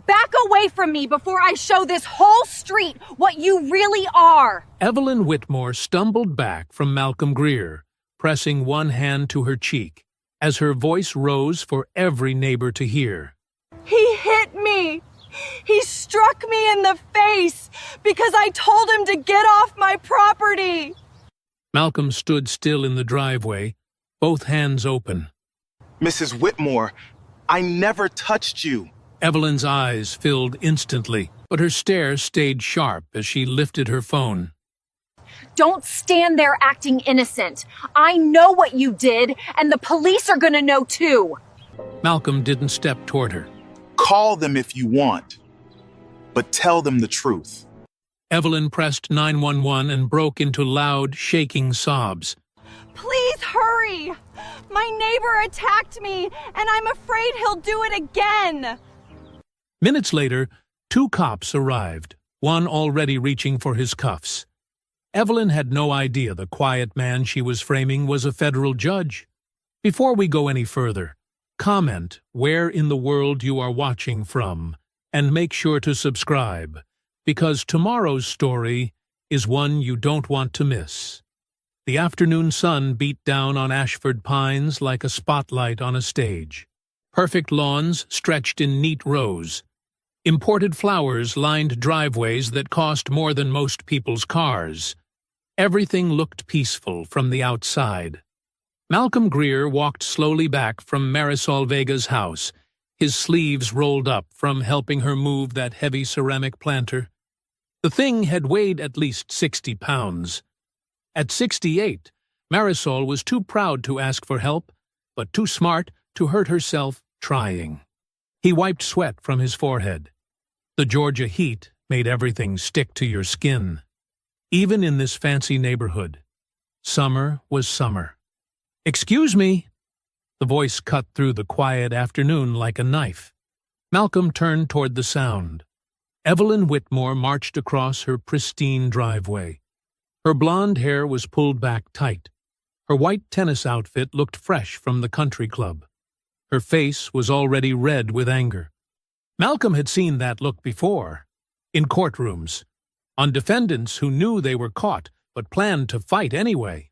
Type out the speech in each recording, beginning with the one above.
Back away from me before I show this whole street what you really are! Evelyn Whitmore stumbled back from Malcolm Greer, pressing one hand to her cheek, as her voice rose for every neighbor to hear. He hit me! He struck me in the face because I told him to get off my property! Malcolm stood still in the driveway, both hands open. Mrs. Whitmore, I never touched you. Evelyn's eyes filled instantly, but her stare stayed sharp as she lifted her phone. Don't stand there acting innocent. I know what you did, and the police are gonna know too. Malcolm didn't step toward her. Call them if you want, but tell them the truth. Evelyn pressed 911 and broke into loud, shaking sobs. Please hurry! My neighbor attacked me, and I'm afraid he'll do it again! Minutes later, 2 cops arrived, one already reaching for his cuffs. Evelyn had no idea the quiet man she was framing was a federal judge. Before we go any further, comment where in the world you are watching from, and make sure to subscribe, because tomorrow's story is one you don't want to miss. The afternoon sun beat down on Ashford Pines like a spotlight on a stage. Perfect lawns stretched in neat rows. Imported flowers lined driveways that cost more than most people's cars. Everything looked peaceful from the outside. Malcolm Greer walked slowly back from Marisol Vega's house, his sleeves rolled up from helping her move that heavy ceramic planter. The thing had weighed at least 60 pounds. At 68, Marisol was too proud to ask for help, but too smart to hurt herself trying. He wiped sweat from his forehead. The Georgia heat made everything stick to your skin. Even in this fancy neighborhood, summer was summer. "Excuse me." The voice cut through the quiet afternoon like a knife. Malcolm turned toward the sound. Evelyn Whitmore marched across her pristine driveway. Her blonde hair was pulled back tight. Her white tennis outfit looked fresh from the country club. Her face was already red with anger. Malcolm had seen that look before, in courtrooms, on defendants who knew they were caught but planned to fight anyway.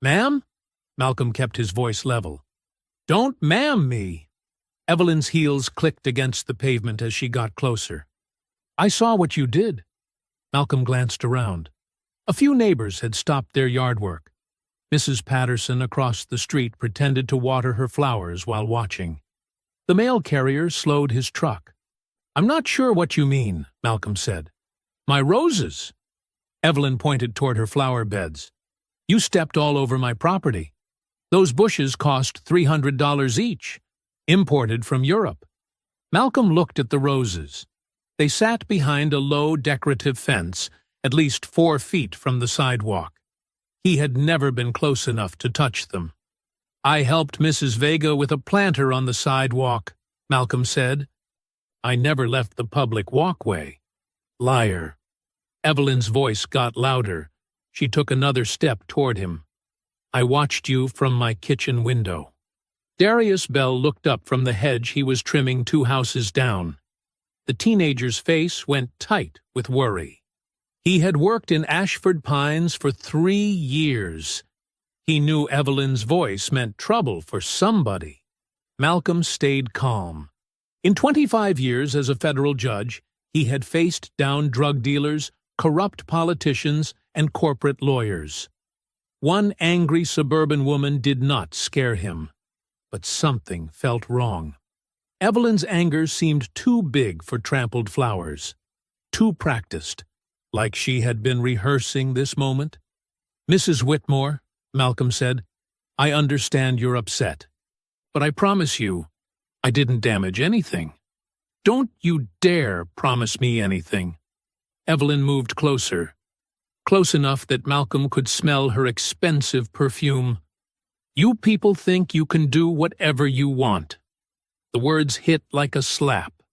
"Ma'am?" Malcolm kept his voice level. "Don't ma'am me." Evelyn's heels clicked against the pavement as she got closer. "I saw what you did." Malcolm glanced around. A few neighbors had stopped their yard work. Mrs. Patterson across the street pretended to water her flowers while watching. The mail carrier slowed his truck. "I'm not sure what you mean," Malcolm said. "My roses." Evelyn pointed toward her flower beds. "You stepped all over my property. Those bushes cost $300 each, imported from Europe." Malcolm looked at the roses. They sat behind a low decorative fence, at least 4 feet from the sidewalk. He had never been close enough to touch them. "I helped Mrs. Vega with a planter on the sidewalk," Malcolm said. "I never left the public walkway." "Liar." Evelyn's voice got louder. She took another step toward him. "I watched you from my kitchen window." Darius Bell looked up from the hedge he was trimming 2 houses down. The teenager's face went tight with worry. He had worked in Ashford Pines for 3 years. He knew Evelyn's voice meant trouble for somebody. Malcolm stayed calm. In 25 years as a federal judge, he had faced down drug dealers, corrupt politicians, and corporate lawyers. One angry suburban woman did not scare him, but something felt wrong. Evelyn's anger seemed too big for trampled flowers, too practiced, like she had been rehearsing this moment. "Mrs. Whitmore," Malcolm said, "I understand you're upset, but I promise you, I didn't damage anything. Don't you dare promise me anything." Evelyn moved closer, close enough that Malcolm could smell her expensive perfume. "You people think you can do whatever you want." The words hit like a slap.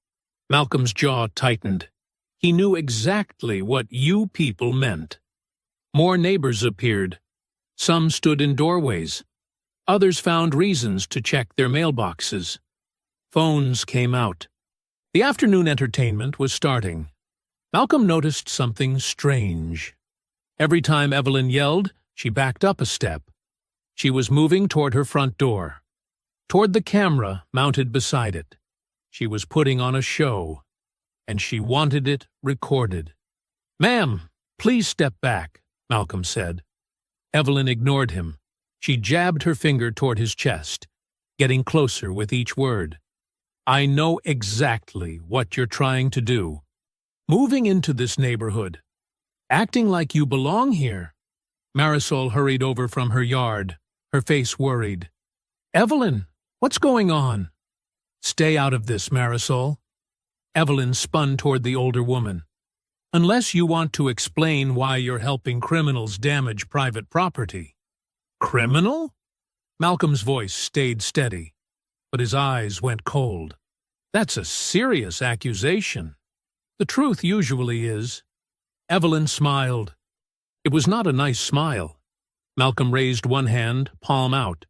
Malcolm's jaw tightened. He knew exactly what "you people" meant. More neighbors appeared. Some stood in doorways. Others found reasons to check their mailboxes. Phones came out. The afternoon entertainment was starting. Malcolm noticed something strange. Every time Evelyn yelled, she backed up a step. She was moving toward her front door, toward the camera mounted beside it. She was putting on a show, and she wanted it recorded. "Ma'am, please step back," Malcolm said. Evelyn ignored him. She jabbed her finger toward his chest, getting closer with each word. "I know exactly what you're trying to do. Moving into this neighborhood, acting like you belong here." Marisol hurried over from her yard, her face worried. "Evelyn, what's going on?" "Stay out of this, Marisol." Evelyn spun toward the older woman. "Unless you want to explain why you're helping criminals damage private property." "Criminal?" Malcolm's voice stayed steady, but his eyes went cold. "That's a serious accusation." "The truth usually is." Evelyn smiled. It was not a nice smile. Malcolm raised one hand, palm out,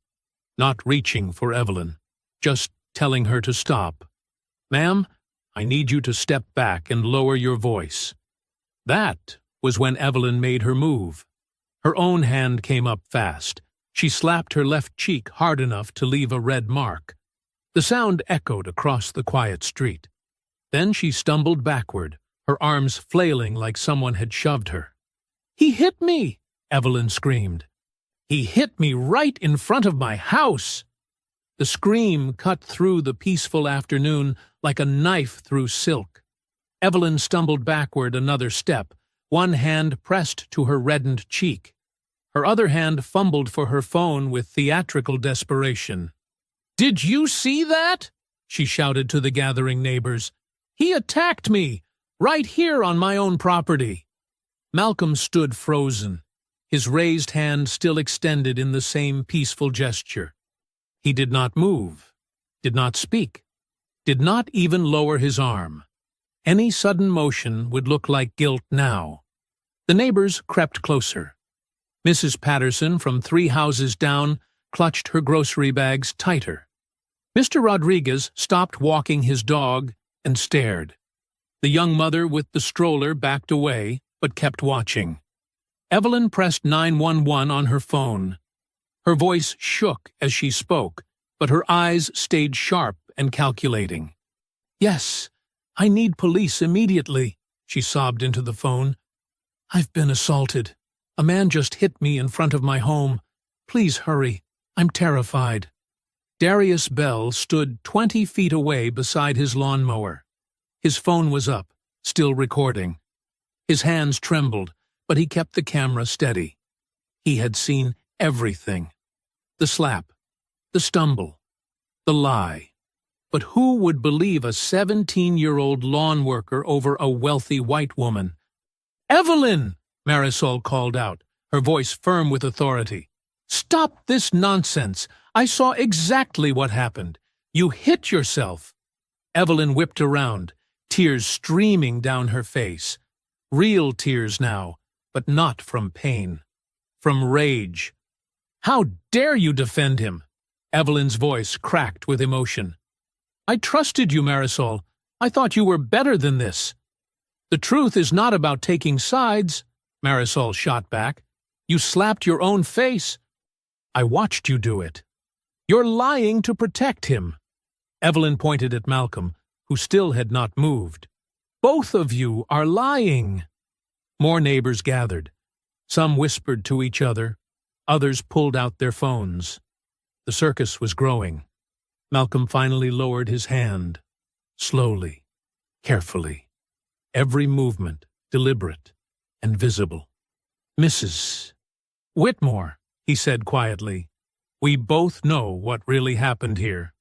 not reaching for Evelyn, just telling her to stop. "Ma'am, I need you to step back and lower your voice." That was when Evelyn made her move. Her own hand came up fast. She slapped her left cheek hard enough to leave a red mark. The sound echoed across the quiet street. Then she stumbled backward, her arms flailing like someone had shoved her. "He hit me!" Evelyn screamed. "He hit me right in front of my house!" The scream cut through the peaceful afternoon like a knife through silk. Evelyn stumbled backward another step, one hand pressed to her reddened cheek. Her other hand fumbled for her phone with theatrical desperation. "Did you see that?" she shouted to the gathering neighbors. "He attacked me, right here on my own property." Malcolm stood frozen, his raised hand still extended in the same peaceful gesture. He did not move, did not speak, did not even lower his arm. Any sudden motion would look like guilt now. The neighbors crept closer. Mrs. Patterson, from 3 houses down, clutched her grocery bags tighter. Mr. Rodriguez stopped walking his dog and stared. The young mother with the stroller backed away, but kept watching. Evelyn pressed 911 on her phone. Her voice shook as she spoke, but her eyes stayed sharp and calculating. "Yes, I need police immediately," she sobbed into the phone. "I've been assaulted. A man just hit me in front of my home. Please hurry. I'm terrified." Darius Bell stood 20 feet away beside his lawnmower. His phone was up, still recording. His hands trembled, but he kept the camera steady. He had seen everything. The slap, the stumble, the lie. But who would believe a 17-year-old lawn worker over a wealthy white woman? "Evelyn!" Marisol called out, her voice firm with authority. "Stop this nonsense! I saw exactly what happened. You hit yourself." Evelyn whipped around, tears streaming down her face. Real tears now, but not from pain. From rage. "How dare you defend him?" Evelyn's voice cracked with emotion. "I trusted you, Marisol. I thought you were better than this." "The truth is not about taking sides," Marisol shot back. "You slapped your own face." "I watched you do it." "You're lying to protect him." Evelyn pointed at Malcolm, who still had not moved. "Both of you are lying." More neighbors gathered. Some whispered to each other. Others pulled out their phones. The circus was growing. Malcolm finally lowered his hand. Slowly, carefully. Every movement deliberate and visible. "Mrs. Whitmore," he said quietly, "we both know what really happened here."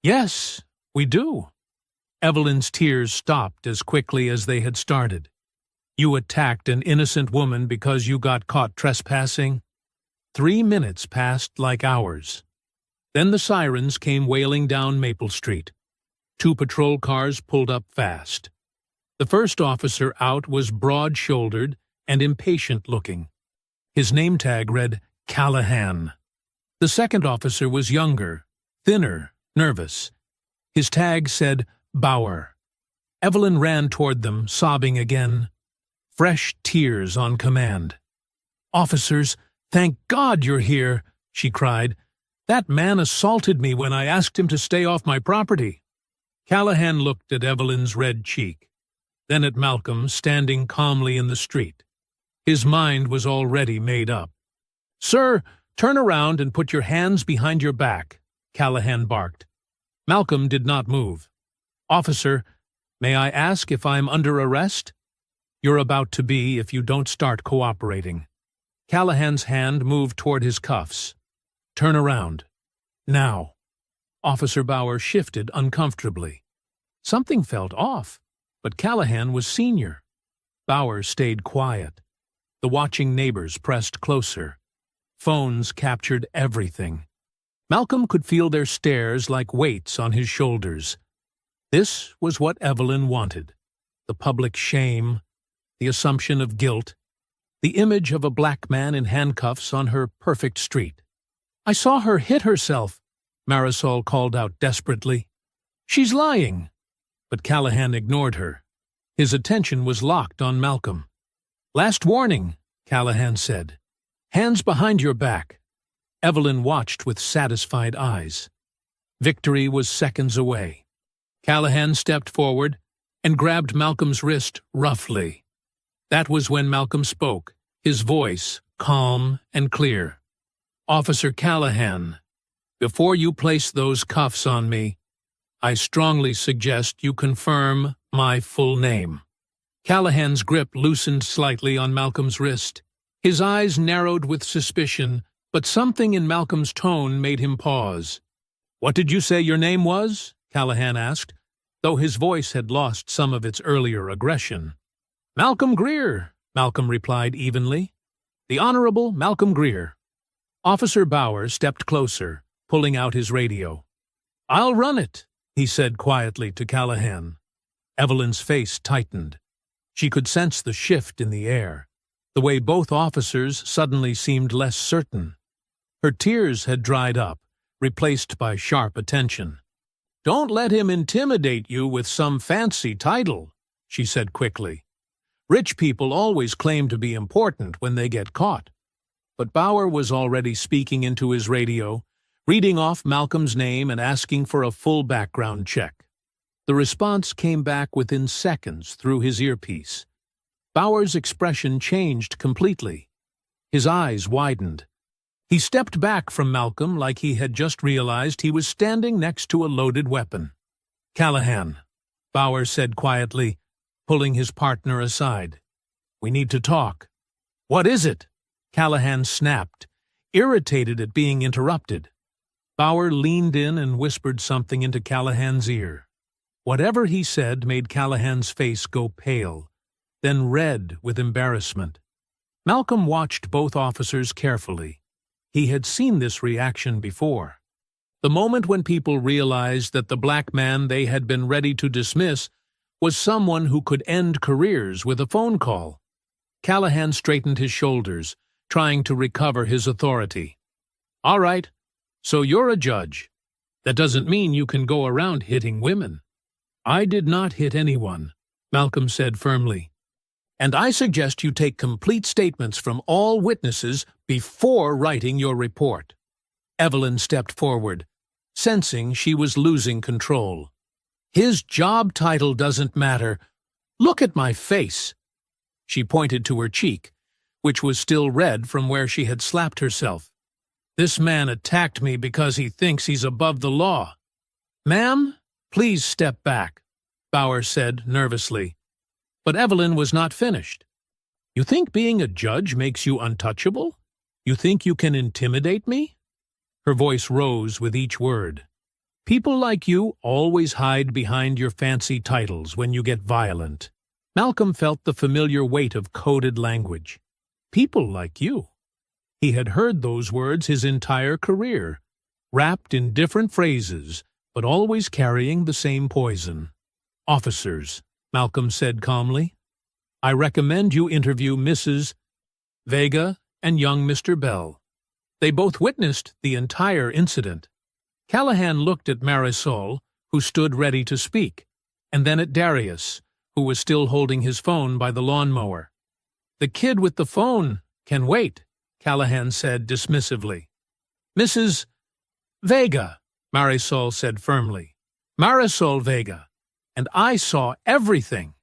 "Yes, we do." Evelyn's tears stopped as quickly as they had started. "You attacked an innocent woman because you got caught trespassing?" 3 minutes passed like hours. Then the sirens came wailing down Maple Street. 2 patrol cars pulled up fast. The first officer out was broad-shouldered and impatient-looking. His name tag read Callahan. The second officer was younger, thinner, nervous. His tag said Bauer. Evelyn ran toward them, sobbing again. Fresh tears on command. "Officers, thank God you're here," she cried. "That man assaulted me when I asked him to stay off my property." Callahan looked at Evelyn's red cheek, then at Malcolm standing calmly in the street. His mind was already made up. "Sir, turn around and put your hands behind your back," Callahan barked. Malcolm did not move. "Officer, may I ask if I'm under arrest?" "You're about to be if you don't start cooperating." Callahan's hand moved toward his cuffs. "Turn around. Now." Officer Bauer shifted uncomfortably. Something felt off, but Callahan was senior. Bauer stayed quiet. The watching neighbors pressed closer. Phones captured everything. Malcolm could feel their stares like weights on his shoulders. This was what Evelyn wanted. The public shame, the assumption of guilt, the image of a black man in handcuffs on her perfect street. "I saw her hit herself," Marisol called out desperately. "She's lying." But Callahan ignored her. His attention was locked on Malcolm. "Last warning," Callahan said. "Hands behind your back." Evelyn watched with satisfied eyes. Victory was seconds away. Callahan stepped forward and grabbed Malcolm's wrist roughly. That was when Malcolm spoke, his voice calm and clear. "Officer Callahan, before you place those cuffs on me, I strongly suggest you confirm my full name." Callahan's grip loosened slightly on Malcolm's wrist. His eyes narrowed with suspicion, but something in Malcolm's tone made him pause. "What did you say your name was?" Callahan asked, though his voice had lost some of its earlier aggression. "Malcolm Greer," Malcolm replied evenly. "The Honorable Malcolm Greer." Officer Bauer stepped closer, pulling out his radio. "I'll run it," he said quietly to Callahan. Evelyn's face tightened. She could sense the shift in the air, the way both officers suddenly seemed less certain. Her tears had dried up, replaced by sharp attention. "Don't let him intimidate you with some fancy title," she said quickly. "Rich people always claim to be important when they get caught." But Bauer was already speaking into his radio, reading off Malcolm's name and asking for a full background check. The response came back within seconds through his earpiece. Bauer's expression changed completely. His eyes widened. He stepped back from Malcolm like he had just realized he was standing next to a loaded weapon. "Callahan," Bauer said quietly, pulling his partner aside. "We need to talk." "What is it?" Callahan snapped, irritated at being interrupted. Bauer leaned in and whispered something into Callahan's ear. Whatever he said made Callahan's face go pale, then red with embarrassment. Malcolm watched both officers carefully. He had seen this reaction before. The moment when people realized that the black man they had been ready to dismiss was someone who could end careers with a phone call. Callahan straightened his shoulders, trying to recover his authority. "All right, so you're a judge. That doesn't mean you can go around hitting women." "I did not hit anyone," Malcolm said firmly. "And I suggest you take complete statements from all witnesses before writing your report." Evelyn stepped forward, sensing she was losing control. "His job title doesn't matter. Look at my face." She pointed to her cheek, which was still red from where she had slapped herself. "This man attacked me because he thinks he's above the law." "Ma'am, please step back," Bauer said nervously. But Evelyn was not finished. "You think being a judge makes you untouchable? You think you can intimidate me?" Her voice rose with each word. "People like you always hide behind your fancy titles when you get violent." Malcolm felt the familiar weight of coded language. "People like you." He had heard those words his entire career, wrapped in different phrases, but always carrying the same poison. "Officers," Malcolm said calmly, "I recommend you interview Mrs. Vega and young Mr. Bell. They both witnessed the entire incident." Callahan looked at Marisol, who stood ready to speak. and then at Darius, who was still holding his phone by the lawnmower. "The kid with the phone can wait," Callahan said dismissively. "Mrs. Vega," Marisol said firmly. "Marisol Vega. And I saw everything."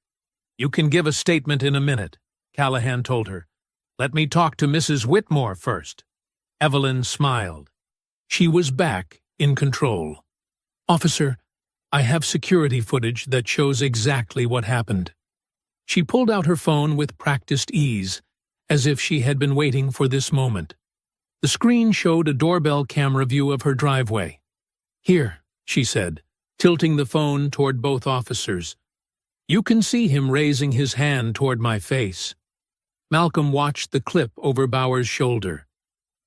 "You can give a statement in a minute," Callahan told her. "Let me talk to Mrs. Whitmore first." Evelyn smiled. She was back in control. "Officer, I have security footage that shows exactly what happened." She pulled out her phone with practiced ease, as if she had been waiting for this moment. The screen showed a doorbell camera view of her driveway. "Here," she said, tilting the phone toward both officers. "You can see him raising his hand toward my face." Malcolm watched the clip over Bauer's shoulder.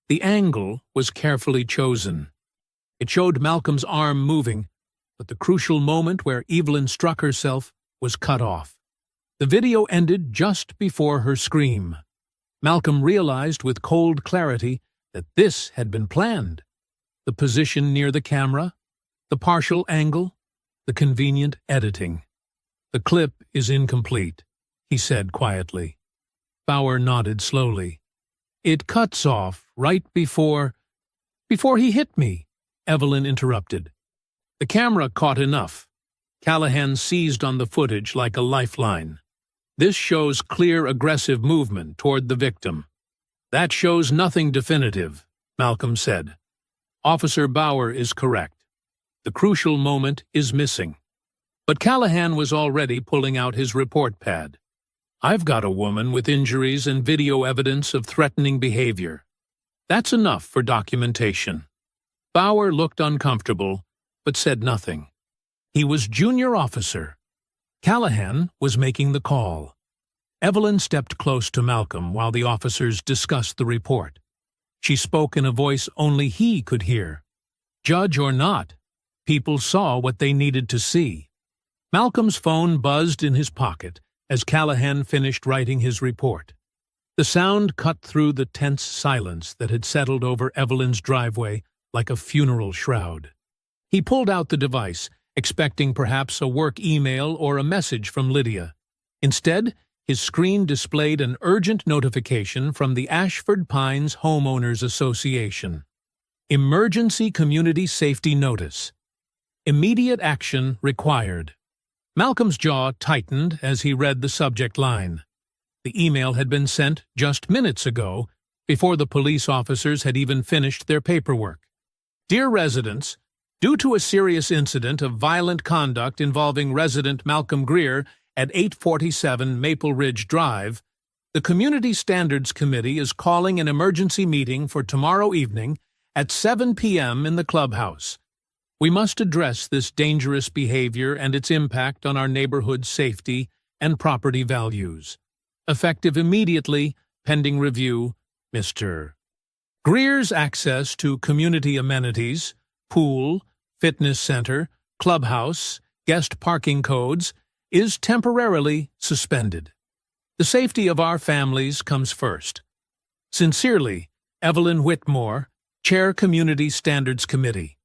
The angle was carefully chosen. It showed Malcolm's arm moving, but the crucial moment where Evelyn struck herself was cut off. The video ended just before her scream. Malcolm realized with cold clarity that this had been planned. The position near the camera, the partial angle, the convenient editing. "The clip is incomplete," he said quietly. Bauer nodded slowly. "It cuts off right before he hit me," Evelyn interrupted. The camera caught enough. Callahan seized on the footage like a lifeline. "This shows clear aggressive movement toward the victim." "That shows nothing definitive," Malcolm said. "Officer Bauer is correct. The crucial moment is missing." But Callahan was already pulling out his report pad. "I've got a woman with injuries and video evidence of threatening behavior. That's enough for documentation." Bauer looked uncomfortable, but said nothing. He was junior officer. Callahan was making the call. Evelyn stepped close to Malcolm while the officers discussed the report. She spoke in a voice only he could hear. Judge or not, people saw what they needed to see. Malcolm's phone buzzed in his pocket as Callahan finished writing his report. The sound cut through the tense silence that had settled over Evelyn's driveway like a funeral shroud. He pulled out the device, expecting perhaps a work email or a message from Lydia. Instead, his screen displayed an urgent notification from the Ashford Pines Homeowners Association. Emergency Community Safety Notice. Immediate action required. Malcolm's jaw tightened as he read the subject line. The email had been sent just minutes ago, before the police officers had even finished their paperwork. "Dear residents, due to a serious incident of violent conduct involving resident Malcolm Greer at 847 Maple Ridge Drive, the Community Standards Committee is calling an emergency meeting for tomorrow evening at 7 p.m. in the clubhouse. We must address this dangerous behavior and its impact on our neighborhood's safety and property values. Effective immediately, pending review, Mr. Greer's access to community amenities, pool, fitness center, clubhouse, guest parking codes, is temporarily suspended. The safety of our families comes first. Sincerely, Evelyn Whitmore, Chair Community Standards Committee."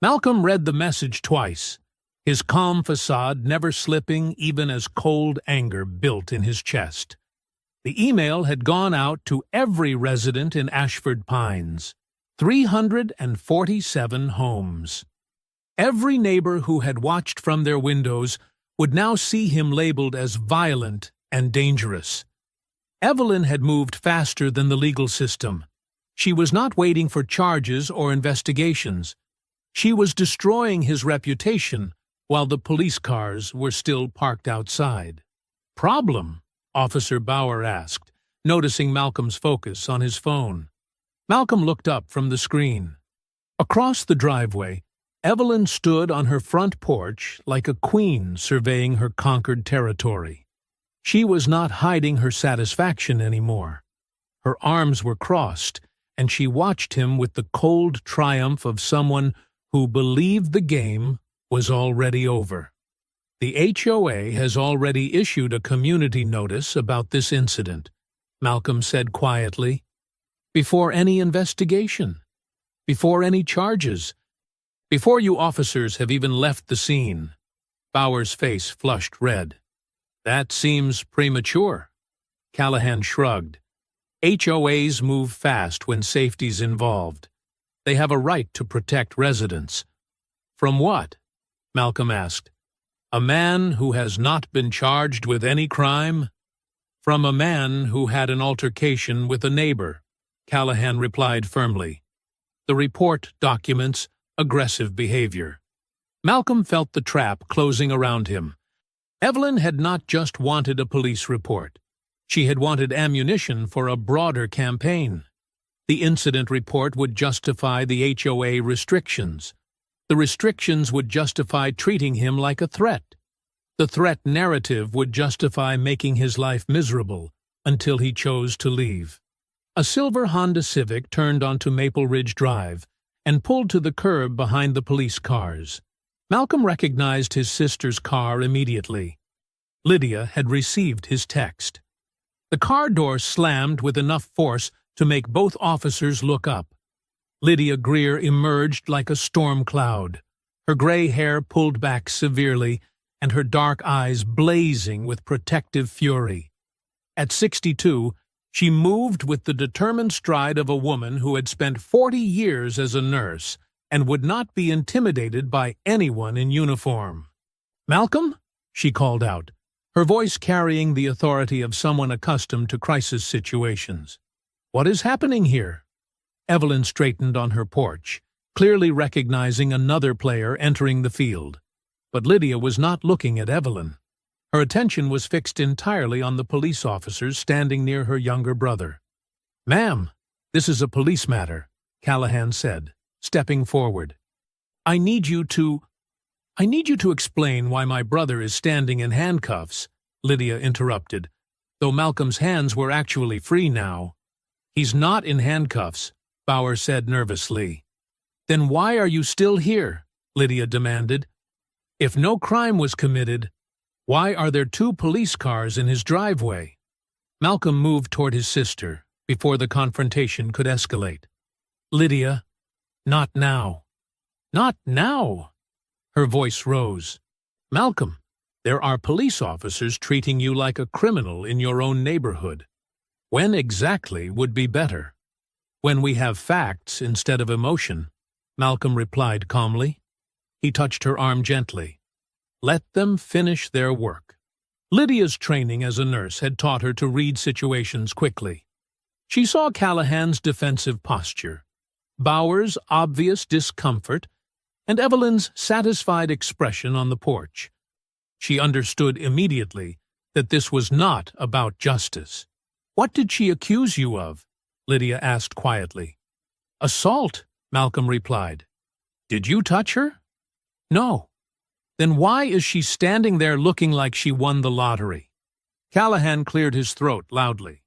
Malcolm read the message twice, his calm facade never slipping even as cold anger built in his chest. The email had gone out to every resident in Ashford Pines, 347 homes. Every neighbor who had watched from their windows would now see him labeled as violent and dangerous. Evelyn had moved faster than the legal system. She was not waiting for charges or investigations. She was destroying his reputation while the police cars were still parked outside. "Problem?" Officer Bauer asked, noticing Malcolm's focus on his phone. Malcolm looked up from the screen. Across the driveway, Evelyn stood on her front porch like a queen surveying her conquered territory. She was not hiding her satisfaction anymore. Her arms were crossed, and she watched him with the cold triumph of someone who believed the game was already over. "The HOA has already issued a community notice about this incident," Malcolm said quietly. "Before any investigation, before any charges, before you officers have even left the scene." Bauer's face flushed red. That seems premature. Callahan shrugged. HOAs move fast when safety's involved. They have a right to protect residents. From what? Malcolm asked. A man who has not been charged with any crime? From a man who had an altercation with a neighbor, Callahan replied firmly. The report documents aggressive behavior. Malcolm felt the trap closing around him. Evelyn had not just wanted a police report. She had wanted ammunition for a broader campaign. The incident report would justify the HOA restrictions. The restrictions would justify treating him like a threat. The threat narrative would justify making his life miserable until he chose to leave. A silver Honda Civic turned onto Maple Ridge Drive and pulled to the curb behind the police cars. Malcolm recognized his sister's car immediately. Lydia had received his text. The car door slammed with enough force to make both officers look up. Lydia Greer emerged like a storm cloud, her gray hair pulled back severely and her dark eyes blazing with protective fury. At 62, she moved with the determined stride of a woman who had spent 40 years as a nurse and would not be intimidated by anyone in uniform. "Malcolm?" she called out, her voice carrying the authority of someone accustomed to crisis situations. "What is happening here?" Evelyn straightened on her porch, clearly recognizing another player entering the field. But Lydia was not looking at Evelyn. Her attention was fixed entirely on the police officers standing near her younger brother. "Ma'am, this is a police matter," Callahan said, stepping forward. I need you to explain why my brother is standing in handcuffs," Lydia interrupted, though Malcolm's hands were actually free now. "He's not in handcuffs," Bauer said nervously. "Then why are you still here?" Lydia demanded. "If no crime was committed, why are there 2 police cars in his driveway?" Malcolm moved toward his sister before the confrontation could escalate. "Lydia, not now." "Not now?" Her voice rose. "Malcolm, there are police officers treating you like a criminal in your own neighborhood. When exactly would be better?" "When we have facts instead of emotion," Malcolm replied calmly. He touched her arm gently. "Let them finish their work." Lydia's training as a nurse had taught her to read situations quickly. She saw Callahan's defensive posture, Bauer's obvious discomfort, and Evelyn's satisfied expression on the porch. She understood immediately that this was not about justice. "What did she accuse you of?" Lydia asked quietly. "Assault," Malcolm replied. "Did you touch her?" "No." "Then why is she standing there looking like she won the lottery?" Callahan cleared his throat loudly.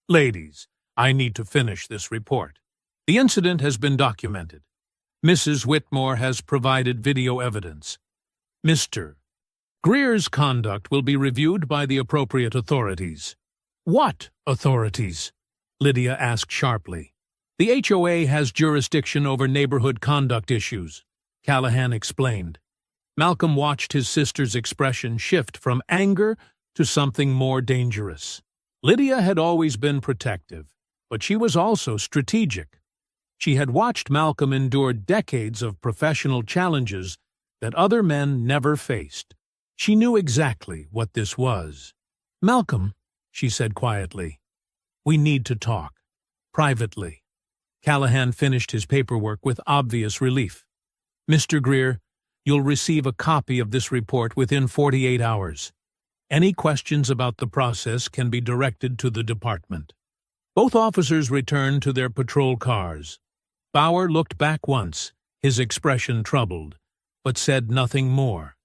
"Ladies, I need to finish this report. The incident has been documented. Mrs. Whitmore has provided video evidence. Mr. Greer's conduct will be reviewed by the appropriate authorities." "What authorities?" Lydia asked sharply. "The HOA has jurisdiction over neighborhood conduct issues," Callahan explained. Malcolm watched his sister's expression shift from anger to something more dangerous. Lydia had always been protective, but she was also strategic. She had watched Malcolm endure decades of professional challenges that other men never faced. She knew exactly what this was. "Malcolm," she said quietly, "we need to talk. Privately." Callahan finished his paperwork with obvious relief. "Mr. Greer, you'll receive a copy of this report within 48 hours. Any questions about the process can be directed to the department." Both officers returned to their patrol cars. Bauer looked back once, his expression troubled, but said nothing more.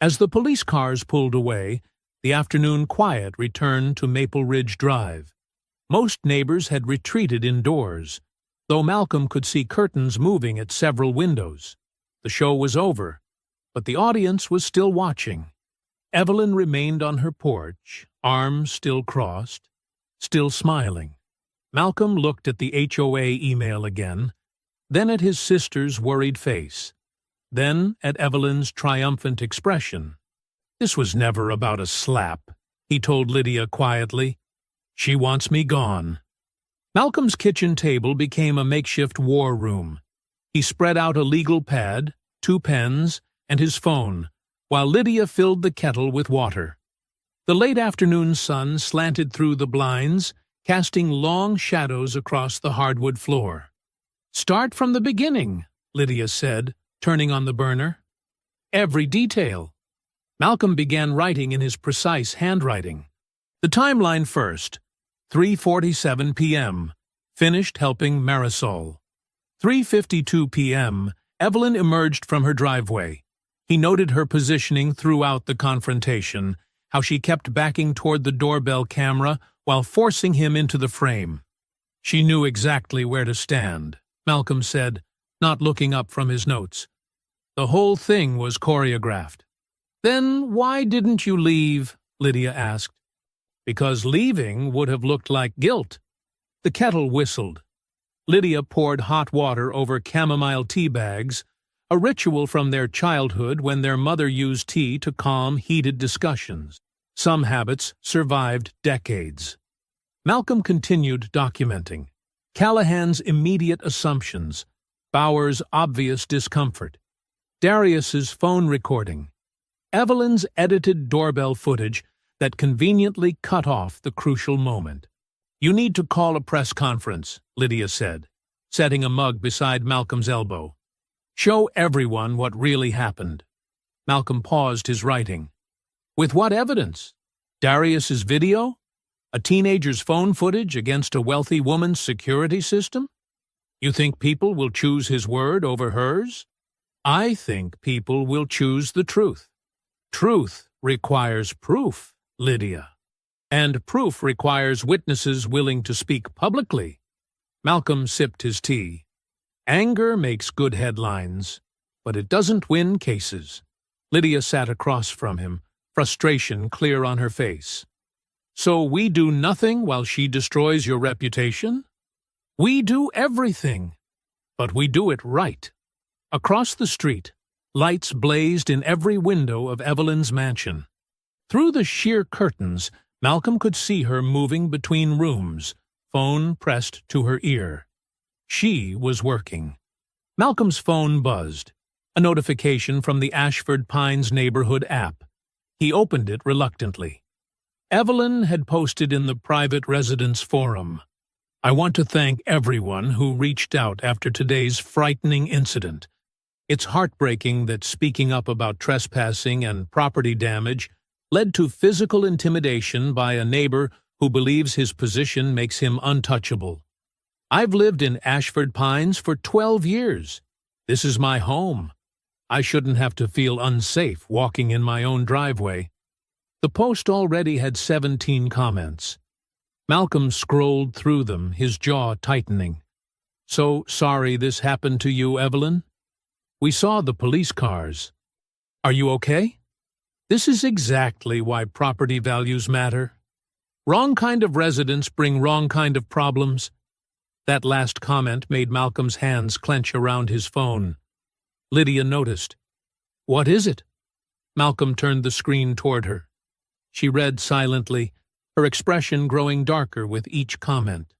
As the police cars pulled away, the afternoon quiet returned to Maple Ridge Drive. Most neighbors had retreated indoors, though Malcolm could see curtains moving at several windows. The show was over, but the audience was still watching. Evelyn remained on her porch, arms still crossed, still smiling. Malcolm looked at the HOA email again, then at his sister's worried face, then at Evelyn's triumphant expression. This was never about a slap, he told Lydia quietly. She wants me gone. Malcolm's kitchen table became a makeshift war room. He spread out a legal pad, 2 pens, and his phone, while Lydia filled the kettle with water. The late afternoon sun slanted through the blinds, casting long shadows across the hardwood floor. "Start from the beginning," Lydia said, turning on the burner. "Every detail." Malcolm began writing in his precise handwriting. The timeline first. 3:47 p.m. Finished helping Marisol. 3:52 p.m. Evelyn emerged from her driveway. He noted her positioning throughout the confrontation, how she kept backing toward the doorbell camera while forcing him into the frame. "She knew exactly where to stand," Malcolm said, not looking up from his notes. "The whole thing was choreographed." "Then why didn't you leave?" Lydia asked. "Because leaving would have looked like guilt." The kettle whistled. Lydia poured hot water over chamomile tea bags, a ritual from their childhood when their mother used tea to calm heated discussions. Some habits survived decades. Malcolm continued documenting. Callahan's immediate assumptions, Bauer's obvious discomfort, Darius's phone recording, Evelyn's edited doorbell footage that conveniently cut off the crucial moment. "You need to call a press conference," Lydia said, setting a mug beside Malcolm's elbow. "Show everyone what really happened." Malcolm paused his writing. "With what evidence? Darius's video? A teenager's phone footage against a wealthy woman's security system? You think people will choose his word over hers? I think people will choose the truth. Truth requires proof, Lydia. And proof requires witnesses willing to speak publicly." Malcolm sipped his tea. "Anger makes good headlines, but it doesn't win cases." Lydia sat across from him, frustration clear on her face. "So we do nothing while she destroys your reputation?" "We do everything, but we do it right." Across the street, lights blazed in every window of Evelyn's mansion. Through the sheer curtains, Malcolm could see her moving between rooms, phone pressed to her ear. She was working. Malcolm's phone buzzed, a notification from the Ashford Pines neighborhood app. He opened it reluctantly. Evelyn had posted in the private residence forum, "I want to thank everyone who reached out after today's frightening incident. It's heartbreaking that speaking up about trespassing and property damage led to physical intimidation by a neighbor who believes his position makes him untouchable. I've lived in Ashford Pines for 12 years. This is my home. I shouldn't have to feel unsafe walking in my own driveway." The post already had 17 comments. Malcolm scrolled through them, his jaw tightening. "So sorry this happened to you, Evelyn? We saw the police cars. Are you okay? This is exactly why property values matter. Wrong kind of residents bring wrong kind of problems." That last comment made Malcolm's hands clench around his phone. Lydia noticed. "What is it?" Malcolm turned the screen toward her. She read silently, her expression growing darker with each comment.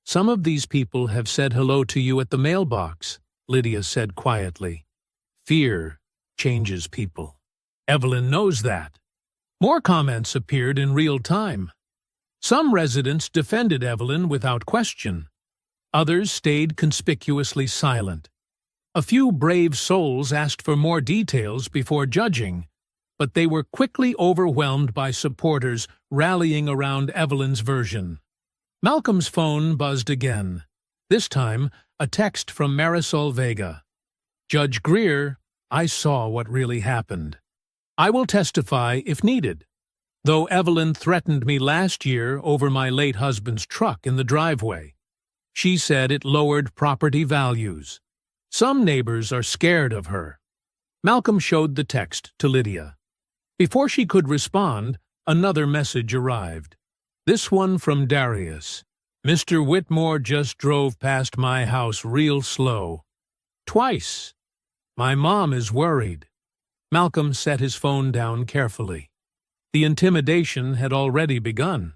"Some of these people have said hello to you at the mailbox," Lydia said quietly. "Fear changes people. Evelyn knows that." More comments appeared in real time. Some residents defended Evelyn without question. Others stayed conspicuously silent. A few brave souls asked for more details before judging, but they were quickly overwhelmed by supporters rallying around Evelyn's version. Malcolm's phone buzzed again. This time, a text from Marisol Vega. "Judge Greer, I saw what really happened. I will testify if needed. Though Evelyn threatened me last year over my late husband's truck in the driveway. She said it lowered property values. Some neighbors are scared of her." Malcolm showed the text to Lydia. Before she could respond, another message arrived. This one from Darius. "Mr. Whitmore just drove past my house real slow. Twice. My mom is worried." Malcolm set his phone down carefully. The intimidation had already begun.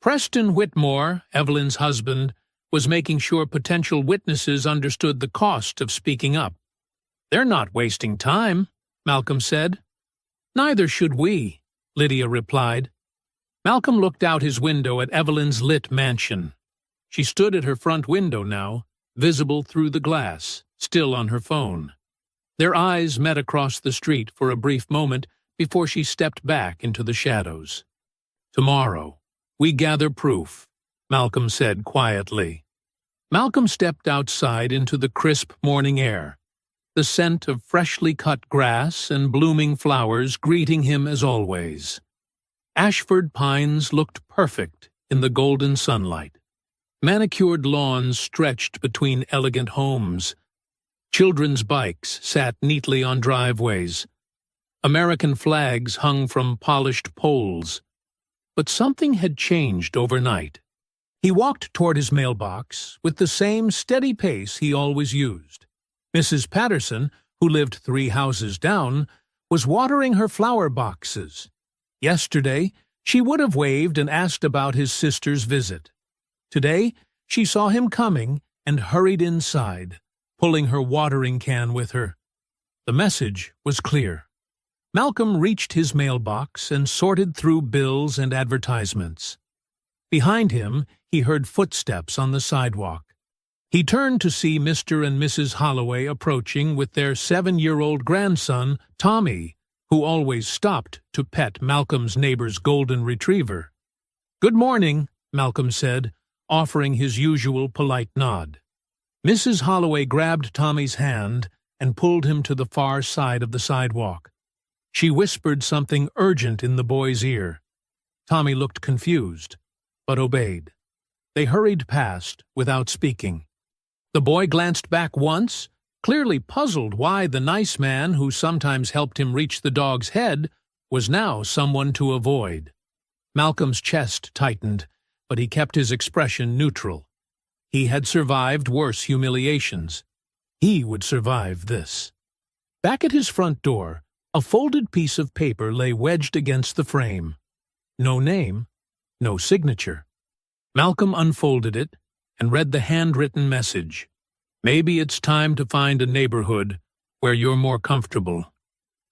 Preston Whitmore, Evelyn's husband, was making sure potential witnesses understood the cost of speaking up. "They're not wasting time," Malcolm said. "Neither should we," Lydia replied. Malcolm looked out his window at Evelyn's lit mansion. She stood at her front window now, visible through the glass, still on her phone. Their eyes met across the street for a brief moment before she stepped back into the shadows. "Tomorrow, we gather proof," Malcolm said quietly. Malcolm stepped outside into the crisp morning air, the scent of freshly cut grass and blooming flowers greeting him as always. Ashford pines looked perfect in the golden sunlight. Manicured lawns stretched between elegant homes. Children's bikes sat neatly on driveways. American flags hung from polished poles. But something had changed overnight. He walked toward his mailbox with the same steady pace he always used. Mrs. Patterson, who lived 3 houses down, was watering her flower boxes. Yesterday, she would have waved and asked about his sister's visit. Today, she saw him coming and hurried inside, pulling her watering can with her. The message was clear. Malcolm reached his mailbox and sorted through bills and advertisements. Behind him, he heard footsteps on the sidewalk. He turned to see Mr. and Mrs. Holloway approaching with their 7-year-old grandson, Tommy, who always stopped to pet Malcolm's neighbor's golden retriever. "Good morning," Malcolm said, offering his usual polite nod. Mrs. Holloway grabbed Tommy's hand and pulled him to the far side of the sidewalk. She whispered something urgent in the boy's ear. Tommy looked confused, but obeyed. They hurried past without speaking. The boy glanced back once, clearly puzzled why the nice man who sometimes helped him reach the dog's head was now someone to avoid. Malcolm's chest tightened, but he kept his expression neutral. He had survived worse humiliations. He would survive this. Back at his front door, a folded piece of paper lay wedged against the frame. No name, no signature. Malcolm unfolded it and read the handwritten message. "Maybe it's time to find a neighborhood where you're more comfortable.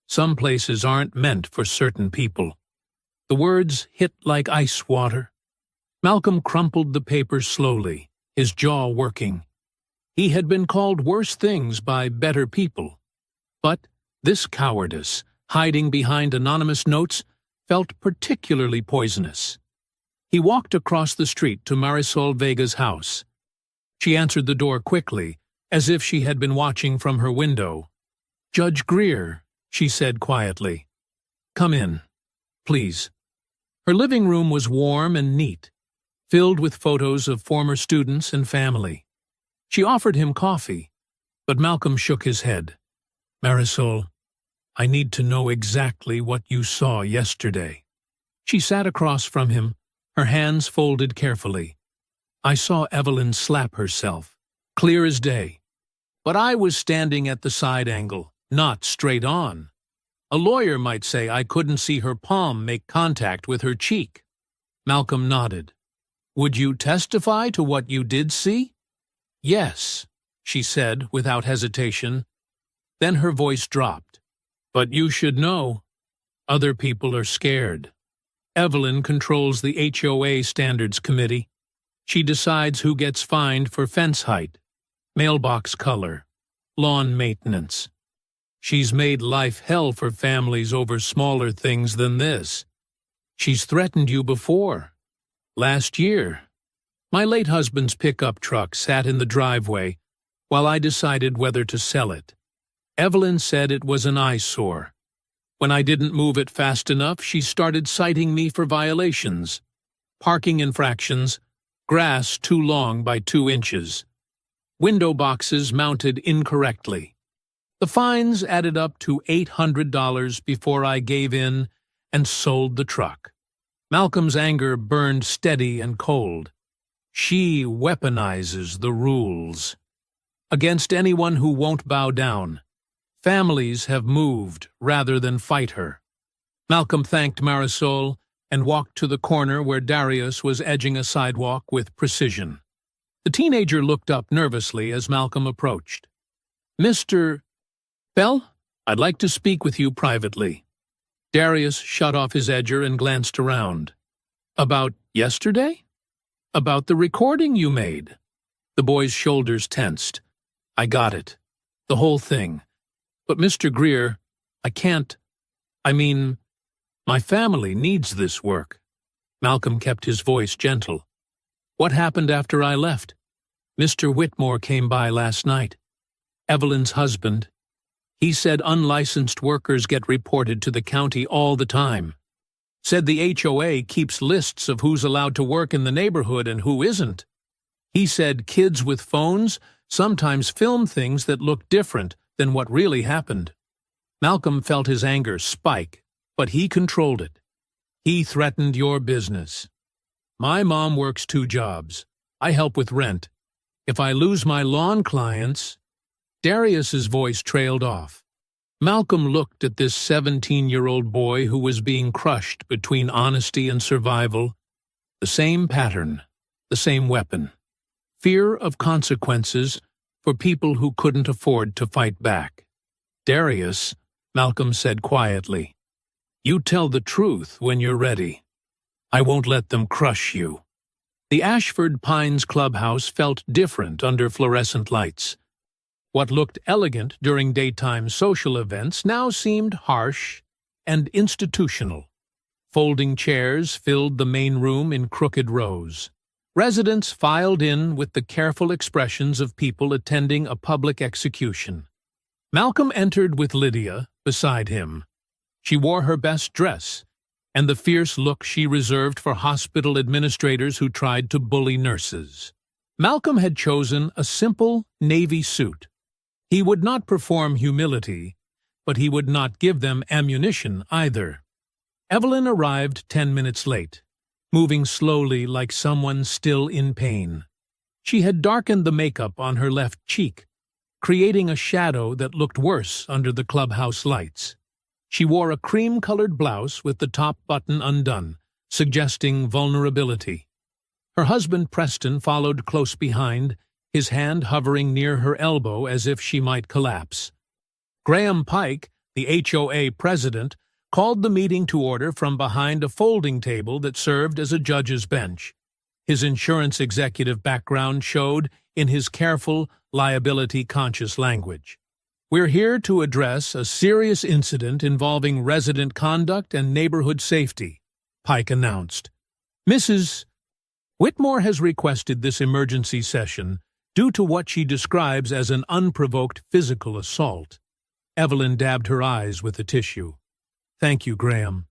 Some places aren't meant for certain people." The words hit like ice water. Malcolm crumpled the paper slowly, his jaw working. He had been called worse things by better people. But this cowardice, hiding behind anonymous notes, felt particularly poisonous. He walked across the street to Marisol Vega's house. She answered the door quickly, as if she had been watching from her window. "Judge Greer," she said quietly. "Come in, please." Her living room was warm and neat, filled with photos of former students and family. She offered him coffee, but Malcolm shook his head. "Marisol, I need to know exactly what you saw yesterday." She sat across from him, her hands folded carefully. "I saw Evelyn slap herself, clear as day. But I was standing at the side angle, not straight on. A lawyer might say I couldn't see her palm make contact with her cheek." Malcolm nodded. "Would you testify to what you did see?" "Yes," she said without hesitation. Then her voice dropped. "But you should know. Other people are scared. Evelyn controls the HOA Standards Committee. She decides who gets fined for fence height, mailbox color, lawn maintenance. She's made life hell for families over smaller things than this. She's threatened you before. Last year, my late husband's pickup truck sat in the driveway while I decided whether to sell it. Evelyn said it was an eyesore. When I didn't move it fast enough, she started citing me for violations. Parking infractions, grass too long by 2 inches, window boxes mounted incorrectly. The fines added up to $800 before I gave in and sold the truck." Malcolm's anger burned steady and cold. She weaponizes the rules against anyone who won't bow down. Families have moved rather than fight her. Malcolm thanked Marisol and walked to the corner where Darius was edging a sidewalk with precision. The teenager looked up nervously as Malcolm approached. "Mr. Bell, I'd like to speak with you privately." Darius shut off his edger and glanced around. "About yesterday? About the recording you made?" The boy's shoulders tensed. "I got it. The whole thing. But Mr. Greer, I can't. My family needs this work." Malcolm kept his voice gentle. "What happened after I left? Mr. Whitmore came by last night. Evelyn's husband. He said unlicensed workers get reported to the county all the time. Said the HOA keeps lists of who's allowed to work in the neighborhood and who isn't. He said kids with phones sometimes film things that look different than what really happened." Malcolm felt his anger spike, but he controlled it. "He threatened your business. My mom works 2 jobs. I help with rent. If I lose my lawn clients—" Darius's voice trailed off. Malcolm looked at this 17-year-old boy who was being crushed between honesty and survival. The same pattern, the same weapon. Fear of consequences for people who couldn't afford to fight back. "Darius," Malcolm said quietly, "you tell the truth when you're ready. I won't let them crush you." The Ashford Pines clubhouse felt different under fluorescent lights. What looked elegant during daytime social events now seemed harsh and institutional. Folding chairs filled the main room in crooked rows. Residents filed in with the careful expressions of people attending a public execution. Malcolm entered with Lydia beside him. She wore her best dress, and the fierce look she reserved for hospital administrators who tried to bully nurses. Malcolm had chosen a simple navy suit. He would not perform humility, but he would not give them ammunition either. Evelyn arrived 10 minutes late, moving slowly like someone still in pain. She had darkened the makeup on her left cheek, creating a shadow that looked worse under the clubhouse lights. She wore a cream-colored blouse with the top button undone, suggesting vulnerability. Her husband Preston followed close behind, his hand hovering near her elbow as if she might collapse. Graham Pike, the HOA president, called the meeting to order from behind a folding table that served as a judge's bench. His insurance executive background showed in his careful, liability-conscious language. "We're here to address a serious incident involving resident conduct and neighborhood safety," Pike announced. "Mrs. Whitmore has requested this emergency session due to what she describes as an unprovoked physical assault." Evelyn dabbed her eyes with a tissue. "Thank you, Graham.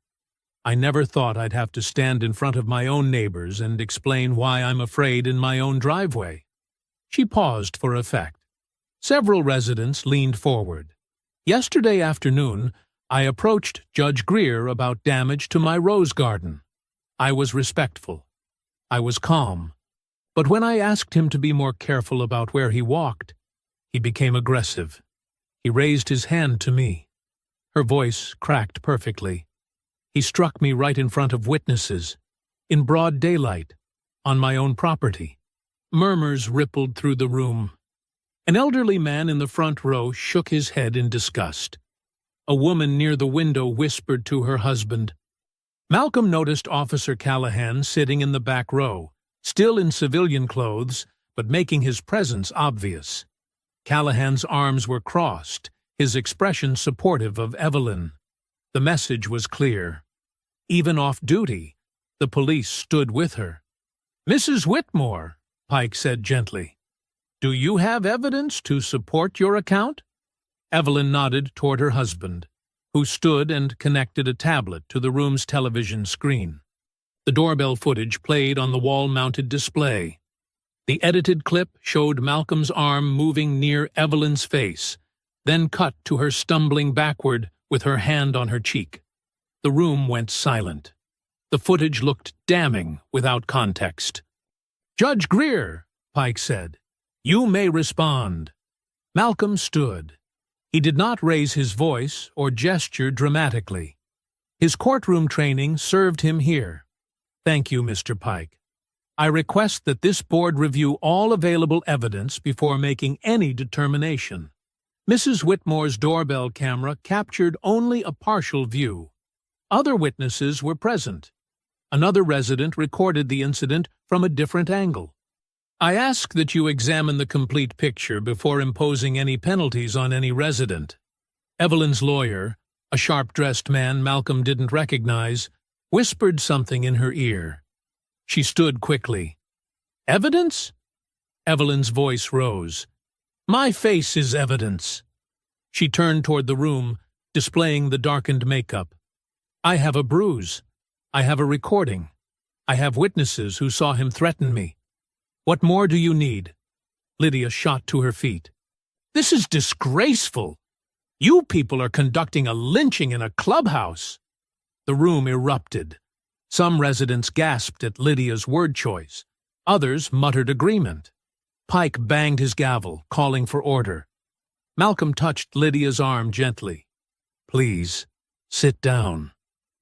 I never thought I'd have to stand in front of my own neighbors and explain why I'm afraid in my own driveway." She paused for effect. Several residents leaned forward. "Yesterday afternoon, I approached Judge Greer about damage to my rose garden. I was respectful. I was calm. But when I asked him to be more careful about where he walked, he became aggressive. He raised his hand to me." Her voice cracked perfectly. "He struck me right in front of witnesses, in broad daylight, on my own property." Murmurs rippled through the room. An elderly man in the front row shook his head in disgust. A woman near the window whispered to her husband. Malcolm noticed Officer Callahan sitting in the back row, still in civilian clothes, but making his presence obvious. Callahan's arms were crossed, his expression supportive of Evelyn. The message was clear. Even off duty, the police stood with her. "Mrs. Whitmore," Pike said gently, "do you have evidence to support your account?" Evelyn nodded toward her husband, who stood and connected a tablet to the room's television screen. The doorbell footage played on the wall-mounted display. The edited clip showed Malcolm's arm moving near Evelyn's face, then cut to her stumbling backward with her hand on her cheek. The room went silent. The footage looked damning without context. "Judge Greer," Pike said, "you may respond." Malcolm stood. He did not raise his voice or gesture dramatically. His courtroom training served him here. Thank you, Mr. Pike. I request that this board review all available evidence before making any determination. Mrs. Whitmore's doorbell camera captured only a partial view. Other witnesses were present. Another resident recorded the incident from a different angle. I ask that you examine the complete picture before imposing any penalties on any resident. Evelyn's lawyer, a sharp-dressed man Malcolm didn't recognize, whispered something in her ear. She stood quickly. Evidence? Evelyn's voice rose. My face is evidence. She turned toward the room, displaying the darkened makeup. I have a bruise. I have a recording. I have witnesses who saw him threaten me. What more do you need? Lydia shot to her feet. This is disgraceful. You people are conducting a lynching in a clubhouse. The room erupted. Some residents gasped at Lydia's word choice. Others muttered agreement. Pike banged his gavel, calling for order. Malcolm touched Lydia's arm gently. Please, sit down.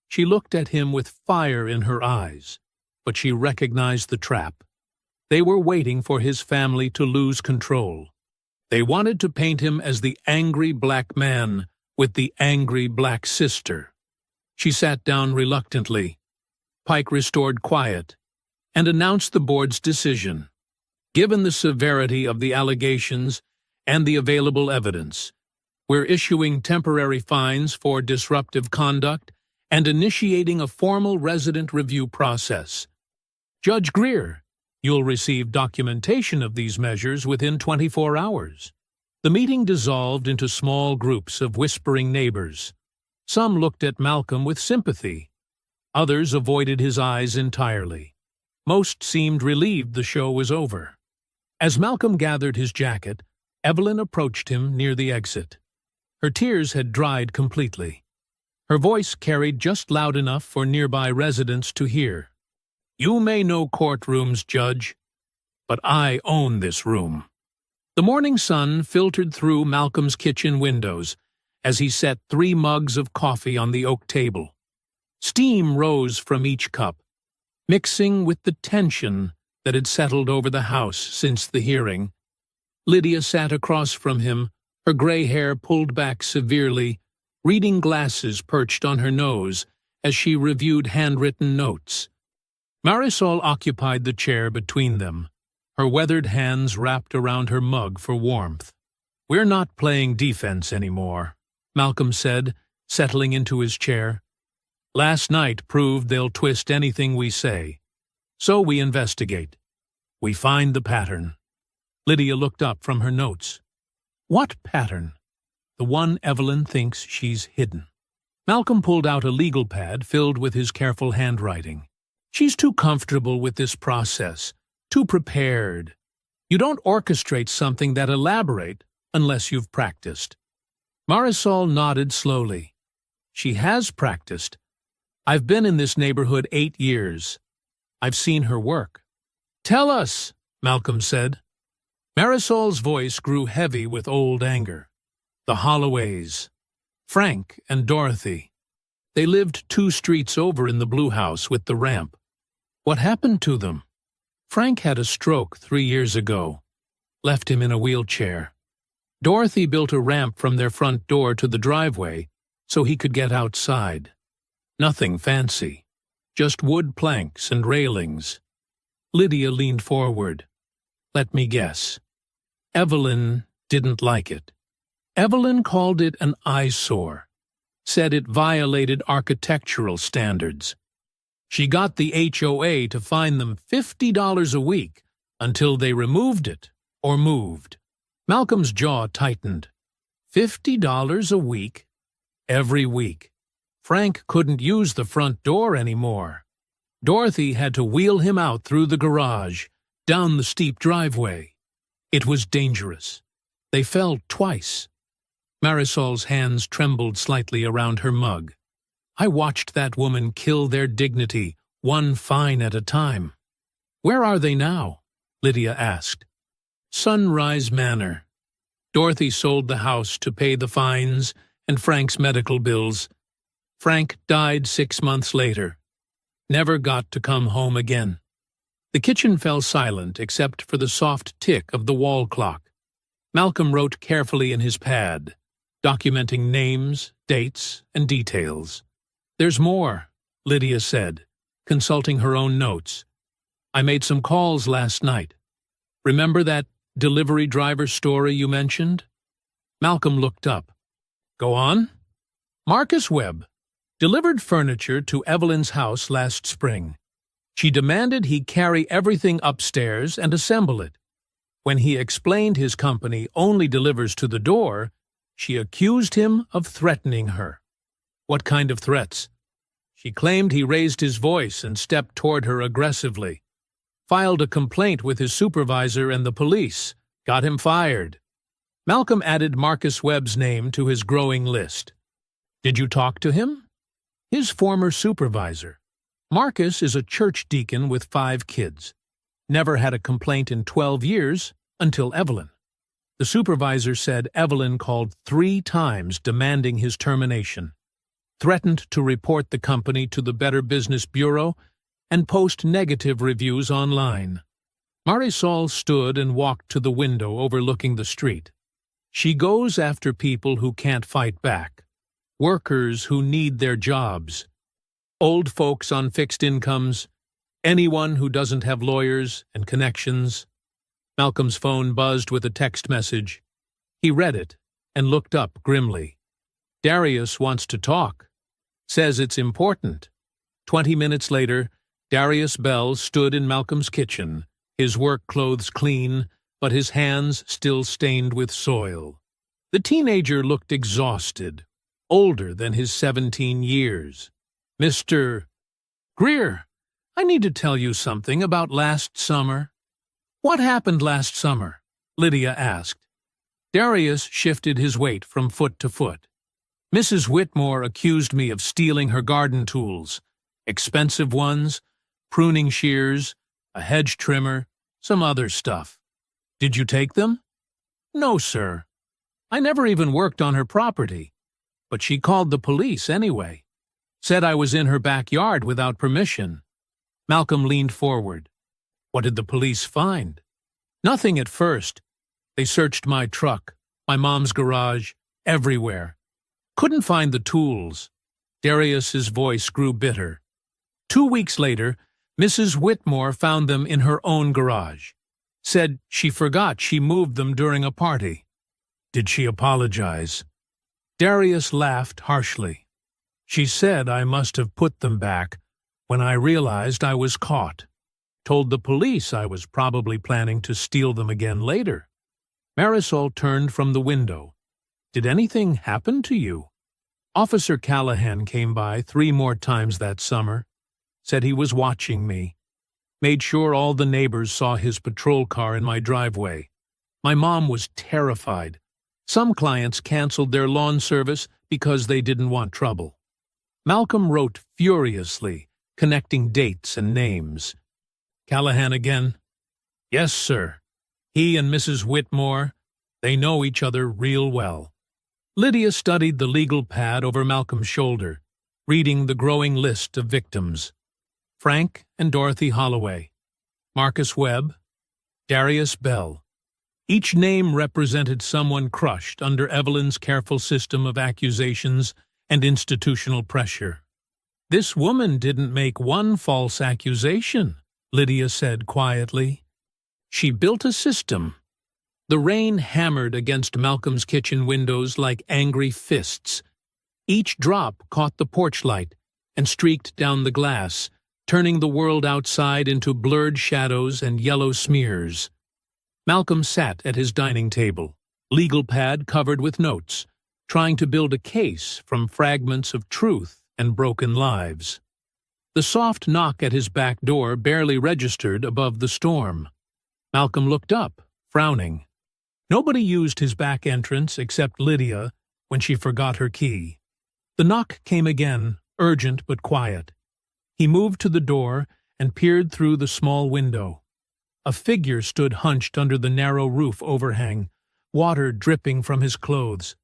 She looked at him with fire in her eyes, but she recognized the trap. They were waiting for his family to lose control. They wanted to paint him as the angry black man with the angry black sister. She sat down reluctantly. Pike restored quiet and announced the board's decision. Given the severity of the allegations and the available evidence, we're issuing temporary fines for disruptive conduct and initiating a formal resident review process. Judge Greer, you'll receive documentation of these measures within 24 hours. The meeting dissolved into small groups of whispering neighbors. Some looked at Malcolm with sympathy. Others avoided his eyes entirely. Most seemed relieved the show was over. As Malcolm gathered his jacket, Evelyn approached him near the exit. Her tears had dried completely. Her voice carried just loud enough for nearby residents to hear. You may know courtrooms, Judge, but I own this room. The morning sun filtered through Malcolm's kitchen windows as he set 3 mugs of coffee on the oak table. Steam rose from each cup, mixing with the tension that had settled over the house since the hearing. Lydia sat across from him, her gray hair pulled back severely, reading glasses perched on her nose as she reviewed handwritten notes. Marisol occupied the chair between them, her weathered hands wrapped around her mug for warmth. We're not playing defense anymore, Malcolm said, settling into his chair. Last night proved they'll twist anything we say. So we investigate. We find the pattern. Lydia looked up from her notes. What pattern? The one Evelyn thinks she's hidden. Malcolm pulled out a legal pad filled with his careful handwriting. She's too comfortable with this process, too prepared. You don't orchestrate something that elaborate unless you've practiced. Marisol nodded slowly. She has practiced. I've been in this neighborhood 8 years. I've seen her work. Tell us, Malcolm said. Marisol's voice grew heavy with old anger. The Holloways. Frank and Dorothy. They lived 2 streets over in the blue house with the ramp. What happened to them? Frank had a stroke 3 years ago. Left him in a wheelchair. Dorothy built a ramp from their front door to the driveway so he could get outside. Nothing fancy. Just wood planks and railings. Lydia leaned forward. Let me guess. Evelyn didn't like it. Evelyn called it an eyesore. Said it violated architectural standards. She got the HOA to fine them $50 a week until they removed it or moved. Malcolm's jaw tightened. $50 a week? Every week. Frank couldn't use the front door anymore. Dorothy had to wheel him out through the garage, down the steep driveway. It was dangerous. They fell twice. Marisol's hands trembled slightly around her mug. I watched that woman kill their dignity, one fine at a time. Where are they now? Lydia asked. Sunrise Manor. Dorothy sold the house to pay the fines and Frank's medical bills. Frank died 6 months later. Never got to come home again. The kitchen fell silent except for the soft tick of the wall clock. Malcolm wrote carefully in his pad, documenting names, dates, and details. "There's more," Lydia said, consulting her own notes. "I made some calls last night. Remember that delivery driver story you mentioned?" Malcolm looked up. "Go on." "Marcus Webb delivered furniture to Evelyn's house last spring. She demanded he carry everything upstairs and assemble it. When he explained his company only delivers to the door, she accused him of threatening her." "What kind of threats?" "She claimed he raised his voice and stepped toward her aggressively. Filed a complaint with his supervisor and the police. Got him fired." Malcolm added Marcus Webb's name to his growing list. "Did you talk to him?" "His former supervisor. Marcus is a church deacon with 5 kids. Never had a complaint in 12 years until Evelyn. The supervisor said Evelyn called 3 times demanding his termination, threatened to report the company to the Better Business Bureau, and post negative reviews online." Marisol stood and walked to the window overlooking the street. "She goes after people who can't fight back, workers who need their jobs, old folks on fixed incomes, anyone who doesn't have lawyers and connections." Malcolm's phone buzzed with a text message. He read it and looked up grimly. "Darius wants to talk. Says it's important." 20 minutes later, Darius Bell stood in Malcolm's kitchen, his work clothes clean, but his hands still stained with soil. The teenager looked exhausted, older than his 17 years. "Mr. Greer, I need to tell you something about last summer." "What happened last summer?" Lydia asked. Darius shifted his weight from foot to foot. "Mrs. Whitmore accused me of stealing her garden tools, expensive ones, pruning shears, a hedge trimmer, some other stuff. Did you take them?" "No, sir. I never even worked on her property. But she called the police anyway. Said I was in her backyard without permission." Malcolm leaned forward. "What did the police find?" "Nothing at first. They searched my truck, my mom's garage, everywhere. Couldn't find the tools." Darius's voice grew bitter. 2 weeks later, Mrs. Whitmore found them in her own garage. Said she forgot she moved them during a party. "Did she apologize?" Darius laughed harshly. "She said I must have put them back when I realized I was caught. Told the police I was probably planning to steal them again later." Marisol turned from the window. "Did anything happen to you?" "Officer Callahan came by 3 more times that summer. Said he was watching me. Made sure all the neighbors saw his patrol car in my driveway. My mom was terrified. Some clients canceled their lawn service because they didn't want trouble." Malcolm wrote furiously, connecting dates and names. "Callahan again?" "Yes, sir. He and Mrs. Whitmore, they know each other real well." Lydia studied the legal pad over Malcolm's shoulder, reading the growing list of victims. Frank and Dorothy Holloway, Marcus Webb, Darius Bell. Each name represented someone crushed under Evelyn's careful system of accusations and institutional pressure. "This woman didn't make one false accusation," Lydia said quietly. "She built a system." The rain hammered against Malcolm's kitchen windows like angry fists. Each drop caught the porch light and streaked down the glass, turning the world outside into blurred shadows and yellow smears. Malcolm sat at his dining table, legal pad covered with notes, trying to build a case from fragments of truth and broken lives. The soft knock at his back door barely registered above the storm. Malcolm looked up, frowning. Nobody used his back entrance except Lydia when she forgot her key. The knock came again, urgent but quiet. He moved to the door and peered through the small window. A figure stood hunched under the narrow roof overhang, water dripping from his clothes.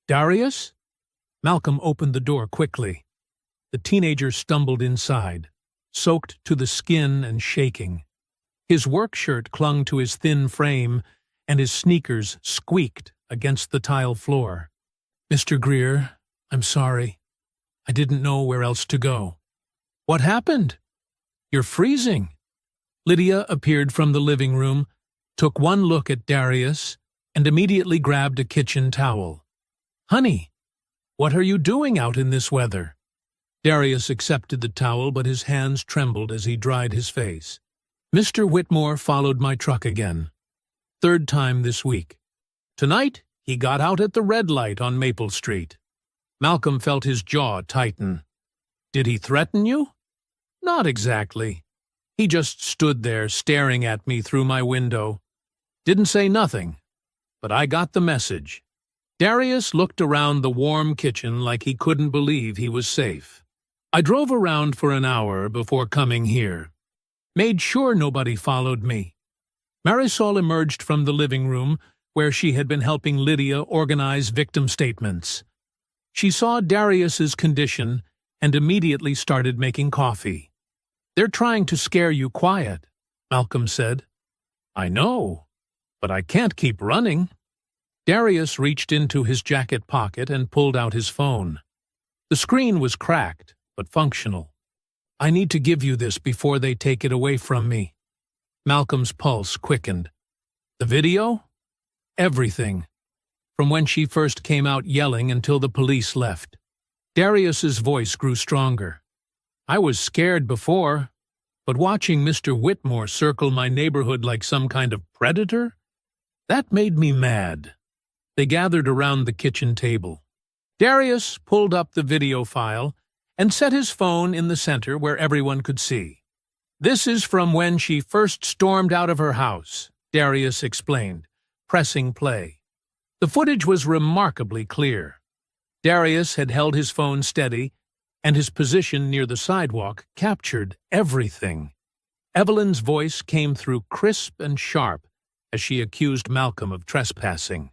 "Darius?" Malcolm opened the door quickly. The teenager stumbled inside, soaked to the skin and shaking. His work shirt clung to his thin frame, and his sneakers squeaked against the tile floor. "Mr. Greer, I'm sorry. I didn't know where else to go." "What happened? You're freezing." Lydia appeared from the living room, took one look at Darius, and immediately grabbed a kitchen towel. "Honey, what are you doing out in this weather?" Darius accepted the towel, but his hands trembled as he dried his face. "Mr. Whitmore followed my truck again. Third time this week. Tonight, he got out at the red light on Maple Street." Malcolm felt his jaw tighten. "Did he threaten you?" "Not exactly. He just stood there staring at me through my window. Didn't say nothing, but I got the message." Darius looked around the warm kitchen like he couldn't believe he was safe. "I drove around for an hour before coming here. Made sure nobody followed me." Marisol emerged from the living room, where she had been helping Lydia organize victim statements. She saw Darius's condition and immediately started making coffee. "They're trying to scare you quiet," Malcolm said. "I know, but I can't keep running." Darius reached into his jacket pocket and pulled out his phone. The screen was cracked, but functional. "I need to give you this before they take it away from me." Malcolm's pulse quickened. "The video?" "Everything. From when she first came out yelling until the police left." Darius's voice grew stronger. "I was scared before, but watching Mr. Whitmore circle my neighborhood like some kind of predator, that made me mad." They gathered around the kitchen table. Darius pulled up the video file and set his phone in the center where everyone could see. "This is from when she first stormed out of her house," Darius explained, pressing play. The footage was remarkably clear. Darius had held his phone steady, and his position near the sidewalk captured everything. Evelyn's voice came through crisp and sharp as she accused Malcolm of trespassing.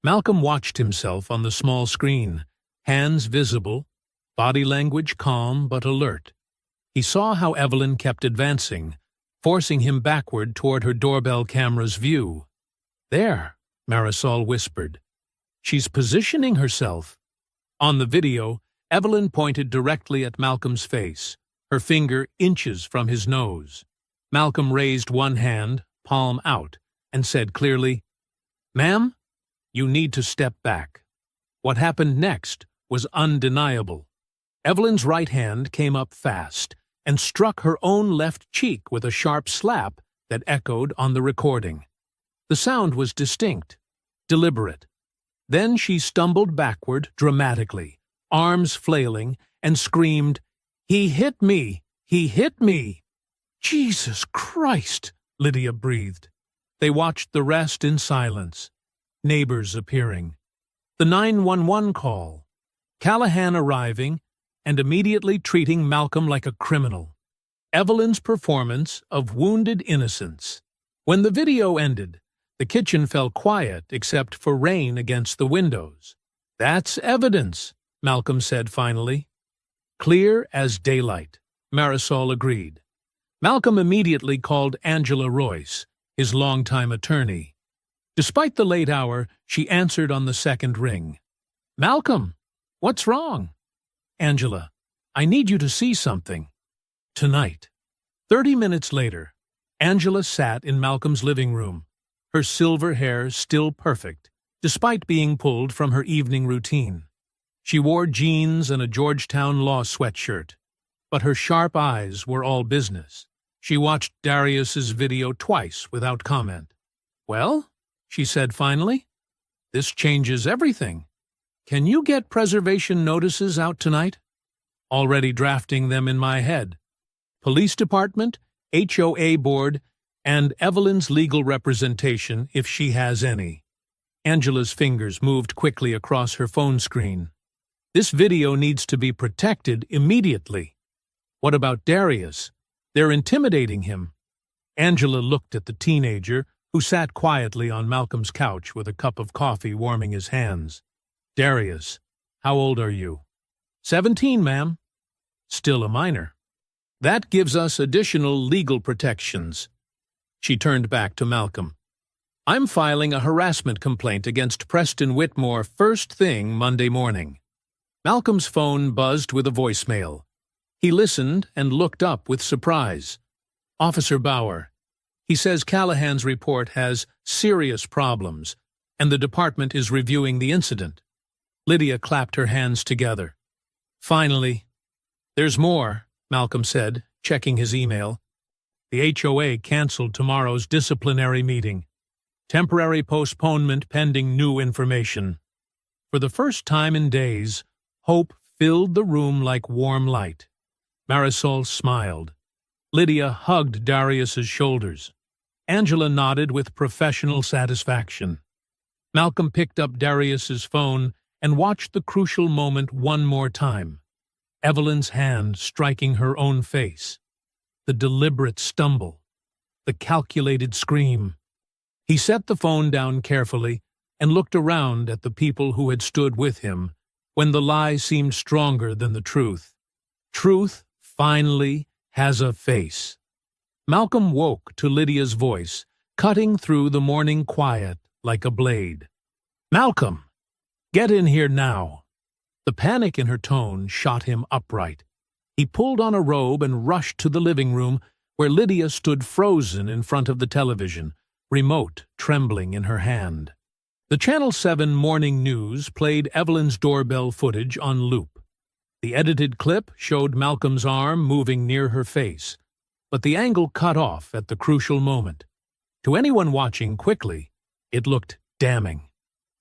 Malcolm watched himself on the small screen, hands visible, body language calm but alert. He saw how Evelyn kept advancing, forcing him backward toward her doorbell camera's view. "There," Marisol whispered. "She's positioning herself." On the video, Evelyn pointed directly at Malcolm's face, her finger inches from his nose. Malcolm raised one hand, palm out, and said clearly, "Ma'am, you need to step back." What happened next was undeniable. Evelyn's right hand came up fast and struck her own left cheek with a sharp slap that echoed on the recording. The sound was distinct, deliberate. Then she stumbled backward dramatically, arms flailing, and screamed, "He hit me! He hit me!" "Jesus Christ!" Lydia breathed. They watched the rest in silence. Neighbors appearing. The 911 call. Callahan arriving and immediately treating Malcolm like a criminal. Evelyn's performance of wounded innocence. When the video ended, the kitchen fell quiet except for rain against the windows. "That's evidence," Malcolm said finally. "Clear as daylight," Marisol agreed. Malcolm immediately called Angela Royce, his longtime attorney. Despite the late hour, she answered on the second ring. "Malcolm, what's wrong?" "Angela, I need you to see something. Tonight." 30 minutes later, Angela sat in Malcolm's living room, her silver hair still perfect, despite being pulled from her evening routine. She wore jeans and a Georgetown law sweatshirt, but her sharp eyes were all business. She watched Darius's video twice without comment. "Well," she said finally, "this changes everything. Can you get preservation notices out tonight?" "Already drafting them in my head. Police Department, HOA Board, and Evelyn's legal representation if she has any." Angela's fingers moved quickly across her phone screen. "This video needs to be protected immediately." "What about Darius? They're intimidating him." Angela looked at the teenager, who sat quietly on Malcolm's couch with a cup of coffee warming his hands. "Darius, how old are you?" 17, ma'am. Still a minor. That gives us additional legal protections. She turned back to Malcolm. I'm filing a harassment complaint against Preston Whitmore first thing Monday morning. Malcolm's phone buzzed with a voicemail. He listened and looked up with surprise. Officer Bauer. He says Callahan's report has serious problems, and the department is reviewing the incident. Lydia clapped her hands together. Finally. There's more, Malcolm said, checking his email. The HOA canceled tomorrow's disciplinary meeting. Temporary postponement pending new information. For the first time in days, hope filled the room like warm light. Marisol smiled. Lydia hugged Darius's shoulders. Angela nodded with professional satisfaction. Malcolm picked up Darius's phone and watched the crucial moment one more time. Evelyn's hand striking her own face. The deliberate stumble. The calculated scream. He set the phone down carefully and looked around at the people who had stood with him when the lie seemed stronger than the truth. Truth, finally, has a face. Malcolm woke to Lydia's voice, cutting through the morning quiet like a blade. "Malcolm! Get in here now!" The panic in her tone shot him upright. He pulled on a robe and rushed to the living room, where Lydia stood frozen in front of the television, remote trembling in her hand. The Channel 7 morning news played Evelyn's doorbell footage on loop. The edited clip showed Malcolm's arm moving near her face, but the angle cut off at the crucial moment. To anyone watching quickly, it looked damning.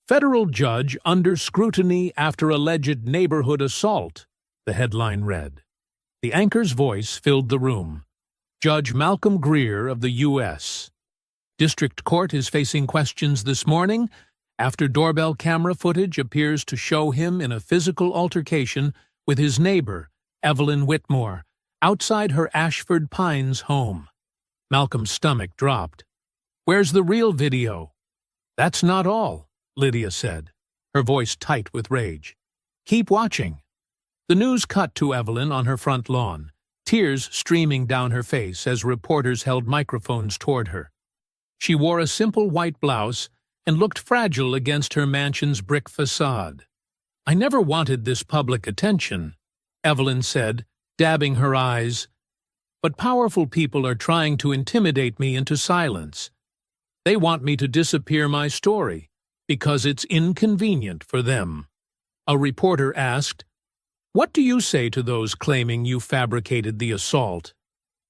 "Federal judge under scrutiny after alleged neighborhood assault," the headline read. The anchor's voice filled the room. Judge Malcolm Greer of the U.S. District Court is facing questions this morning after doorbell camera footage appears to show him in a physical altercation with his neighbor, Evelyn Whitmore, outside her Ashford Pines home. Malcolm's stomach dropped. "Where's the real video?" "That's not all," Lydia said, her voice tight with rage. "Keep watching." The news cut to Evelyn on her front lawn, tears streaming down her face as reporters held microphones toward her. She wore a simple white blouse and looked fragile against her mansion's brick facade. "I never wanted this public attention," Evelyn said, dabbing her eyes. "But powerful people are trying to intimidate me into silence. They want me to disappear my story because it's inconvenient for them." A reporter asked, "What do you say to those claiming you fabricated the assault?"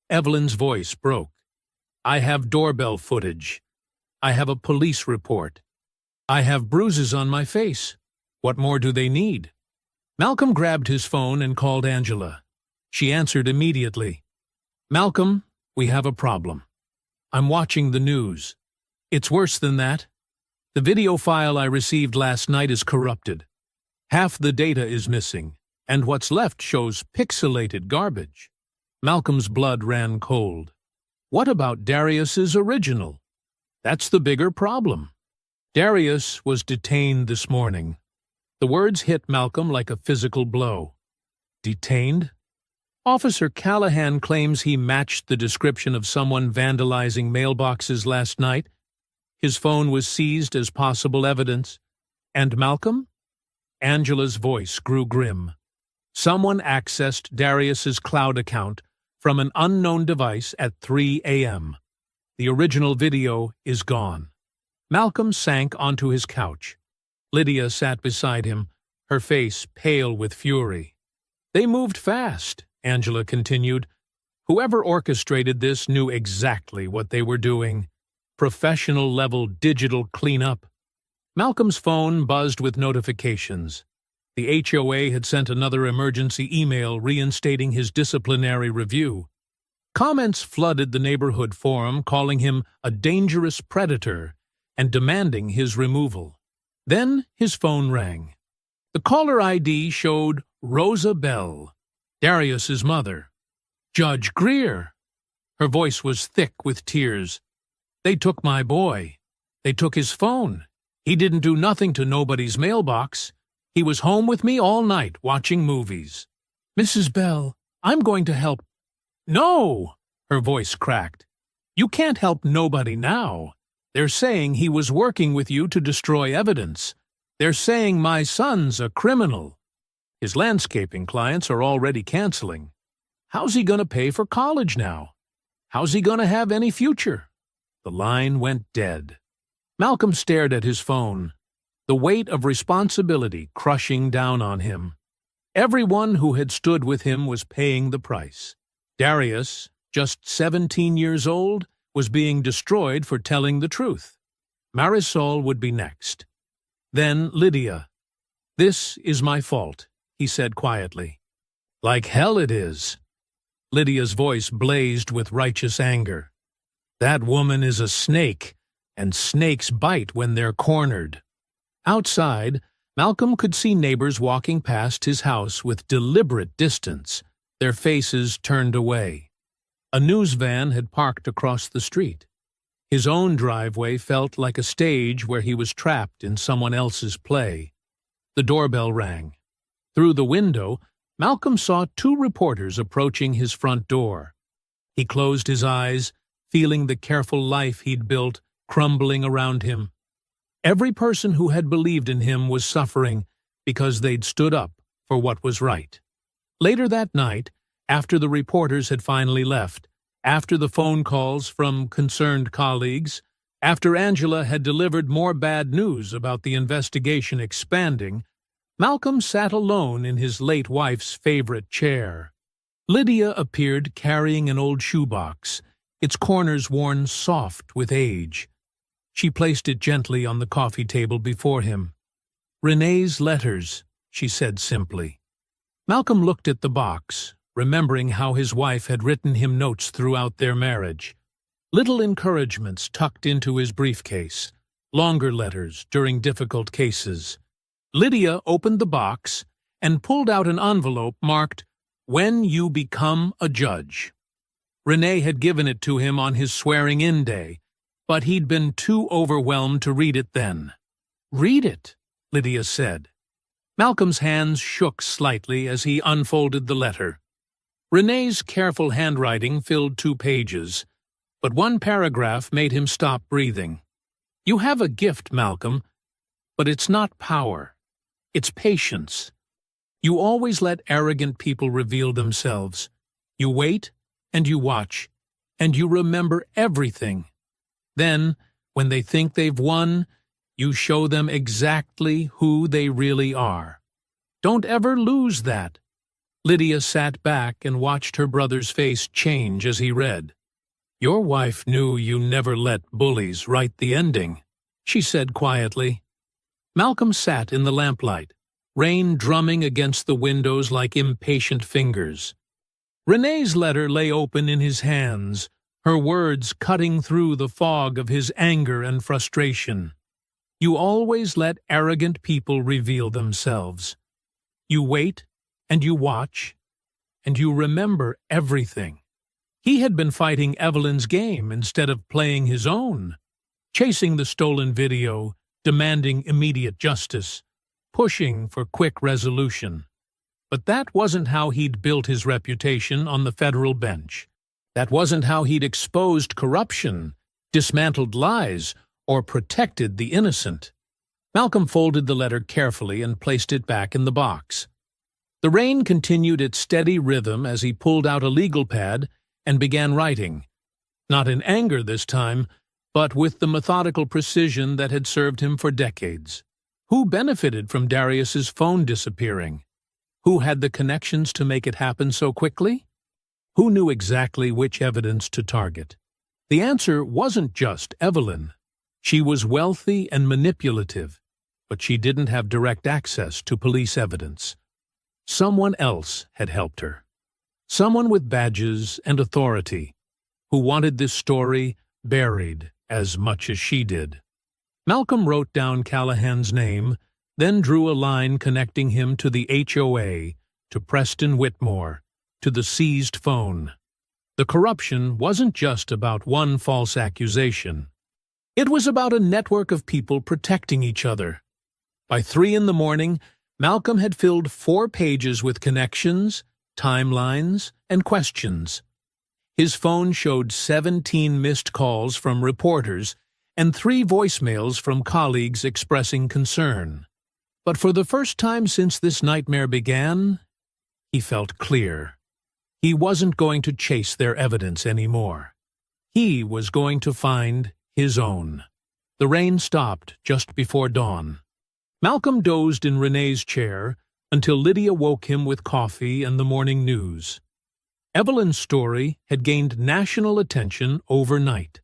Evelyn's voice broke. "I have doorbell footage. I have a police report. I have bruises on my face. What more do they need?" Malcolm grabbed his phone and called Angela. She answered immediately. "Malcolm, we have a problem. I'm watching the news. It's worse than that. The video file I received last night is corrupted. Half the data is missing, and what's left shows pixelated garbage." Malcolm's blood ran cold. What about Darius's original? That's the bigger problem. Darius was detained this morning. The words hit Malcolm like a physical blow. Detained? Officer Callahan claims he matched the description of someone vandalizing mailboxes last night. His phone was seized as possible evidence. And Malcolm? Angela's voice grew grim. Someone accessed Darius's cloud account from an unknown device at 3 a.m. The original video is gone. Malcolm sank onto his couch. Lydia sat beside him, her face pale with fury. "They moved fast," Angela continued. "Whoever orchestrated this knew exactly what they were doing. Professional-level digital cleanup." Malcolm's phone buzzed with notifications. The HOA had sent another emergency email reinstating his disciplinary review. Comments flooded the neighborhood forum, calling him a dangerous predator and demanding his removal. Then his phone rang. The caller ID showed Rosa Bell, Darius's mother. "Judge Greer!" Her voice was thick with tears. They took my boy. They took his phone. He didn't do nothing to nobody's mailbox. He was home with me all night watching movies. Mrs. Bell, I'm going to help. No! Her voice cracked. You can't help nobody now. They're saying he was working with you to destroy evidence. They're saying my son's a criminal. His landscaping clients are already canceling. How's he going to pay for college now? How's he going to have any future? The line went dead. Malcolm stared at his phone, the weight of responsibility crushing down on him. Everyone who had stood with him was paying the price. Darius, just 17 years old, was being destroyed for telling the truth. Marisol would be next. Then Lydia. This is my fault, he said quietly. Like hell it is. Lydia's voice blazed with righteous anger. That woman is a snake, and snakes bite when they're cornered. Outside, Malcolm could see neighbors walking past his house with deliberate distance, their faces turned away. A news van had parked across the street. His own driveway felt like a stage where he was trapped in someone else's play. The doorbell rang. Through the window, Malcolm saw two reporters approaching his front door. He closed his eyes, feeling the careful life he'd built crumbling around him. Every person who had believed in him was suffering because they'd stood up for what was right. Later that night, after the reporters had finally left, after the phone calls from concerned colleagues, after Angela had delivered more bad news about the investigation expanding, Malcolm sat alone in his late wife's favorite chair. Lydia appeared carrying an old shoebox, its corners worn soft with age. She placed it gently on the coffee table before him. "Renee's letters," she said simply. Malcolm looked at the box, remembering how his wife had written him notes throughout their marriage. Little encouragements tucked into his briefcase, longer letters during difficult cases. Lydia opened the box and pulled out an envelope marked, "When you become a judge." Renee had given it to him on his swearing-in day, but he'd been too overwhelmed to read it then. "Read it," Lydia said. Malcolm's hands shook slightly as he unfolded the letter. Renee's careful handwriting filled 2 pages, but one paragraph made him stop breathing. "You have a gift, Malcolm, but it's not power. It's patience. You always let arrogant people reveal themselves. You wait, and you watch, and you remember everything. Then, when they think they've won, you show them exactly who they really are. Don't ever lose that." Lydia sat back and watched her brother's face change as he read. "Your wife knew you never let bullies write the ending," she said quietly. Malcolm sat in the lamplight, rain drumming against the windows like impatient fingers. Renee's letter lay open in his hands, her words cutting through the fog of his anger and frustration. You always let arrogant people reveal themselves. You wait, and you watch, and you remember everything. He had been fighting Evelyn's game instead of playing his own, chasing the stolen video, demanding immediate justice, pushing for quick resolution. But that wasn't how he'd built his reputation on the federal bench. That wasn't how he'd exposed corruption, dismantled lies, or protected the innocent. Malcolm folded the letter carefully and placed it back in the box. The rain continued its steady rhythm as he pulled out a legal pad and began writing, not in anger this time, but with the methodical precision that had served him for decades. Who benefited from Darius's phone disappearing? Who had the connections to make it happen so quickly? Who knew exactly which evidence to target? The answer wasn't just Evelyn. She was wealthy and manipulative, but she didn't have direct access to police evidence. Someone else had helped her. Someone with badges and authority, who wanted this story buried as much as she did. Malcolm wrote down Callahan's name, then drew a line connecting him to the HOA, to Preston Whitmore, to the seized phone. The corruption wasn't just about one false accusation. It was about a network of people protecting each other. By 3 in the morning, Malcolm had filled 4 pages with connections, timelines, and questions. His phone showed 17 missed calls from reporters and 3 voicemails from colleagues expressing concern. But for the first time since this nightmare began, he felt clear. He wasn't going to chase their evidence anymore. He was going to find his own. The rain stopped just before dawn. Malcolm dozed in Renee's chair until Lydia woke him with coffee and the morning news. Evelyn's story had gained national attention overnight.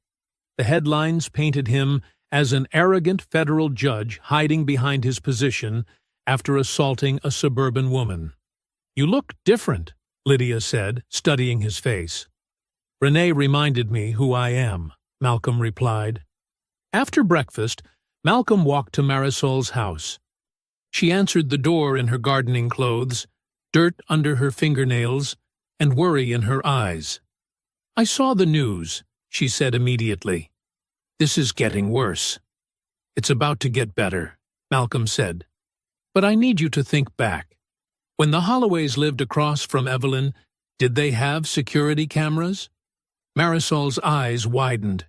The headlines painted him as an arrogant federal judge hiding behind his position after assaulting a suburban woman. "You look different," Lydia said, studying his face. "Renee reminded me who I am," Malcolm replied. After breakfast, Malcolm walked to Marisol's house. She answered the door in her gardening clothes, dirt under her fingernails, and worry in her eyes. "I saw the news," she said immediately. "This is getting worse." "It's about to get better," Malcolm said. "But I need you to think back. When the Holloways lived across from Evelyn, did they have security cameras?" Marisol's eyes widened.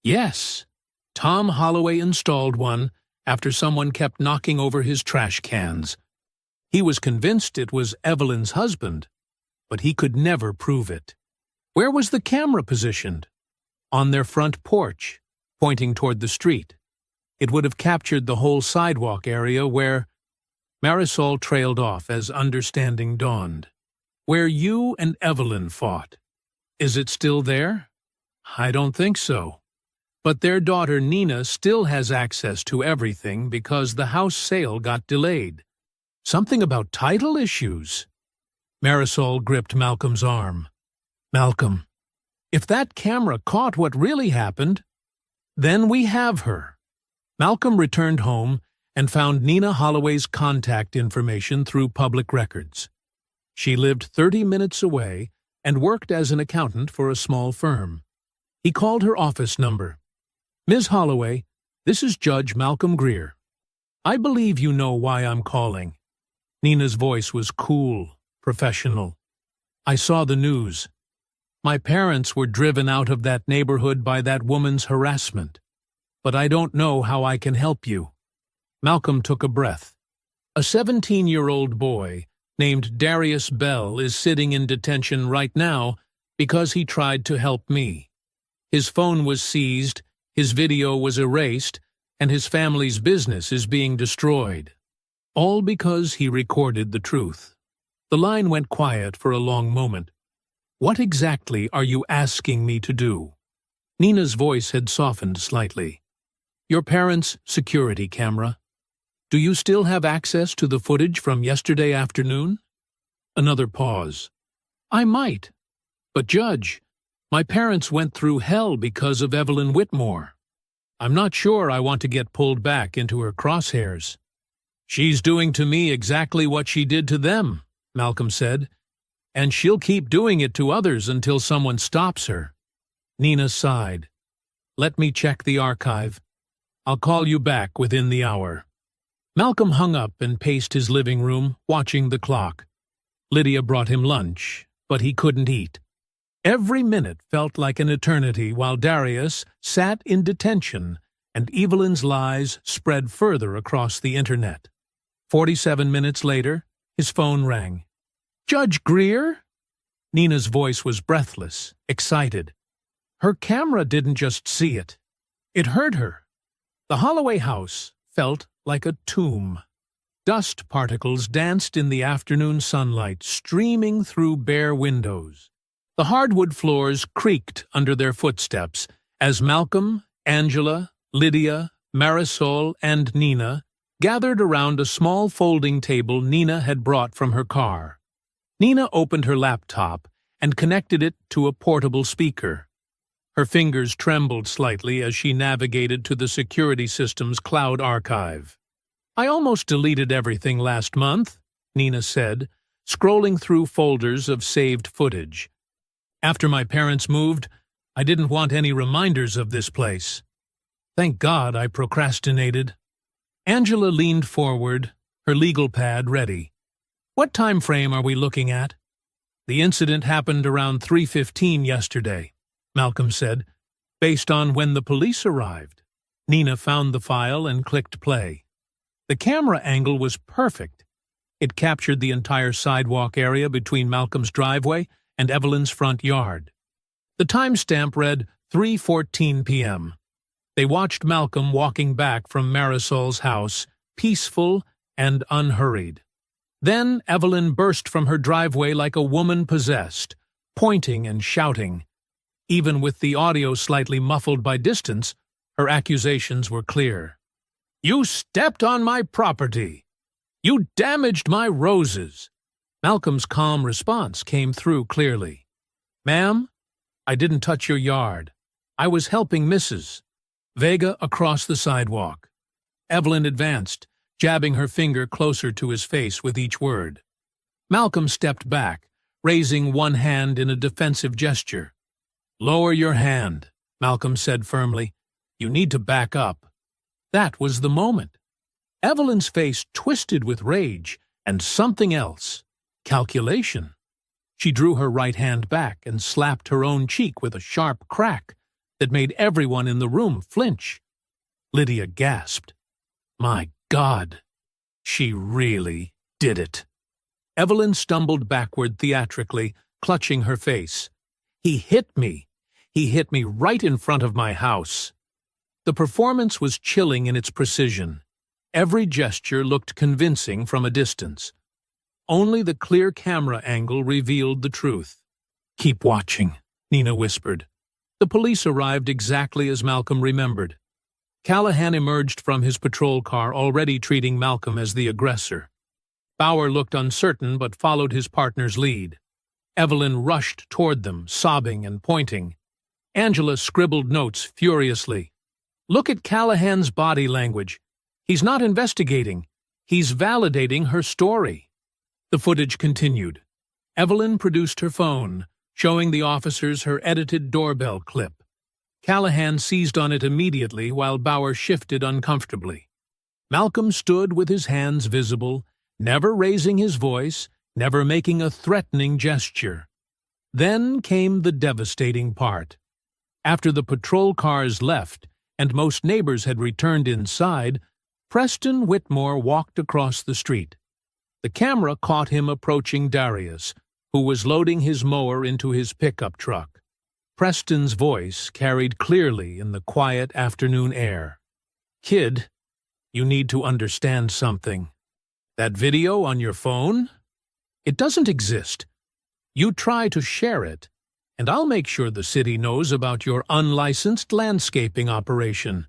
"Yes. Tom Holloway installed one after someone kept knocking over his trash cans. He was convinced it was Evelyn's husband, but he could never prove it." "Where was the camera positioned?" "On their front porch, pointing toward the street. It would have captured the whole sidewalk area where—" Marisol trailed off as understanding dawned. "Where you and Evelyn fought. Is it still there?" "I don't think so. But their daughter Nina still has access to everything because the house sale got delayed. Something about title issues." Marisol gripped Malcolm's arm. "Malcolm, if that camera caught what really happened, then we have her." Malcolm returned home and found Nina Holloway's contact information through public records. She lived 30 minutes away and worked as an accountant for a small firm. He called her office number. "Ms. Holloway, this is Judge Malcolm Greer. I believe you know why I'm calling." Nina's voice was cool, professional. "I saw the news. My parents were driven out of that neighborhood by that woman's harassment. But I don't know how I can help you." Malcolm took a breath. "A 17-year-old boy named Darius Bell is sitting in detention right now because he tried to help me. His phone was seized, his video was erased, and his family's business is being destroyed. All because he recorded the truth." The line went quiet for a long moment. "What exactly are you asking me to do?" Nina's voice had softened slightly. "Your parents' security camera. Do you still have access to the footage from yesterday afternoon?" Another pause. "I might. But Judge, my parents went through hell because of Evelyn Whitmore. I'm not sure I want to get pulled back into her crosshairs." "She's doing to me exactly what she did to them," Malcolm said, "and she'll keep doing it to others until someone stops her." Nina sighed. "Let me check the archive. I'll call you back within the hour." Malcolm hung up and paced his living room, watching the clock. Lydia brought him lunch, but he couldn't eat. Every minute felt like an eternity while Darius sat in detention and Evelyn's lies spread further across the internet. 47 minutes later, his phone rang. "Judge Greer?" Nina's voice was breathless, excited. Her camera didn't just see it. It heard her. The Holloway house felt like a tomb. Dust particles danced in the afternoon sunlight, streaming through bare windows. The hardwood floors creaked under their footsteps as Malcolm, Angela, Lydia, Marisol, and Nina gathered around a small folding table Nina had brought from her car. Nina opened her laptop and connected it to a portable speaker. Her fingers trembled slightly as she navigated to the security system's cloud archive. "I almost deleted everything last month," Nina said, scrolling through folders of saved footage. After my parents moved, I didn't want any reminders of this place. Thank God I procrastinated. Angela leaned forward, her legal pad ready. What time frame are we looking at? The incident happened around 3:15 yesterday, Malcolm said, based on when the police arrived. Nina found the file and clicked play. The camera angle was perfect. It captured the entire sidewalk area between Malcolm's driveway and Evelyn's front yard. The timestamp read 3:14 p.m. They watched Malcolm walking back from Marisol's house, peaceful and unhurried. Then Evelyn burst from her driveway like a woman possessed, pointing and shouting. Even with the audio slightly muffled by distance, her accusations were clear. "You stepped on my property. You damaged my roses." Malcolm's calm response came through clearly. "Ma'am, I didn't touch your yard. I was helping Mrs. Vega across the sidewalk." Evelyn advanced, jabbing her finger closer to his face with each word. Malcolm stepped back, raising one hand in a defensive gesture. "Lower your hand," Malcolm said firmly. "You need to back up." That was the moment. Evelyn's face twisted with rage and something else. Calculation. She drew her right hand back and slapped her own cheek with a sharp crack that made everyone in the room flinch. Lydia gasped. My God, she really did it. Evelyn stumbled backward theatrically, clutching her face. "He hit me. He hit me right in front of my house." The performance was chilling in its precision. Every gesture looked convincing from a distance. Only the clear camera angle revealed the truth. "Keep watching," Nina whispered. The police arrived exactly as Malcolm remembered. Callahan emerged from his patrol car, already treating Malcolm as the aggressor. Bauer looked uncertain but followed his partner's lead. Evelyn rushed toward them, sobbing and pointing. Angela scribbled notes furiously. "Look at Callahan's body language. He's not investigating. He's validating her story." The footage continued. Evelyn produced her phone, showing the officers her edited doorbell clip. Callahan seized on it immediately while Bauer shifted uncomfortably. Malcolm stood with his hands visible, never raising his voice, never making a threatening gesture. Then came the devastating part. After the patrol cars left and most neighbors had returned inside, Preston Whitmore walked across the street. The camera caught him approaching Darius, who was loading his mower into his pickup truck. Preston's voice carried clearly in the quiet afternoon air. "Kid, you need to understand something. That video on your phone? It doesn't exist. You try to share it, and I'll make sure the city knows about your unlicensed landscaping operation.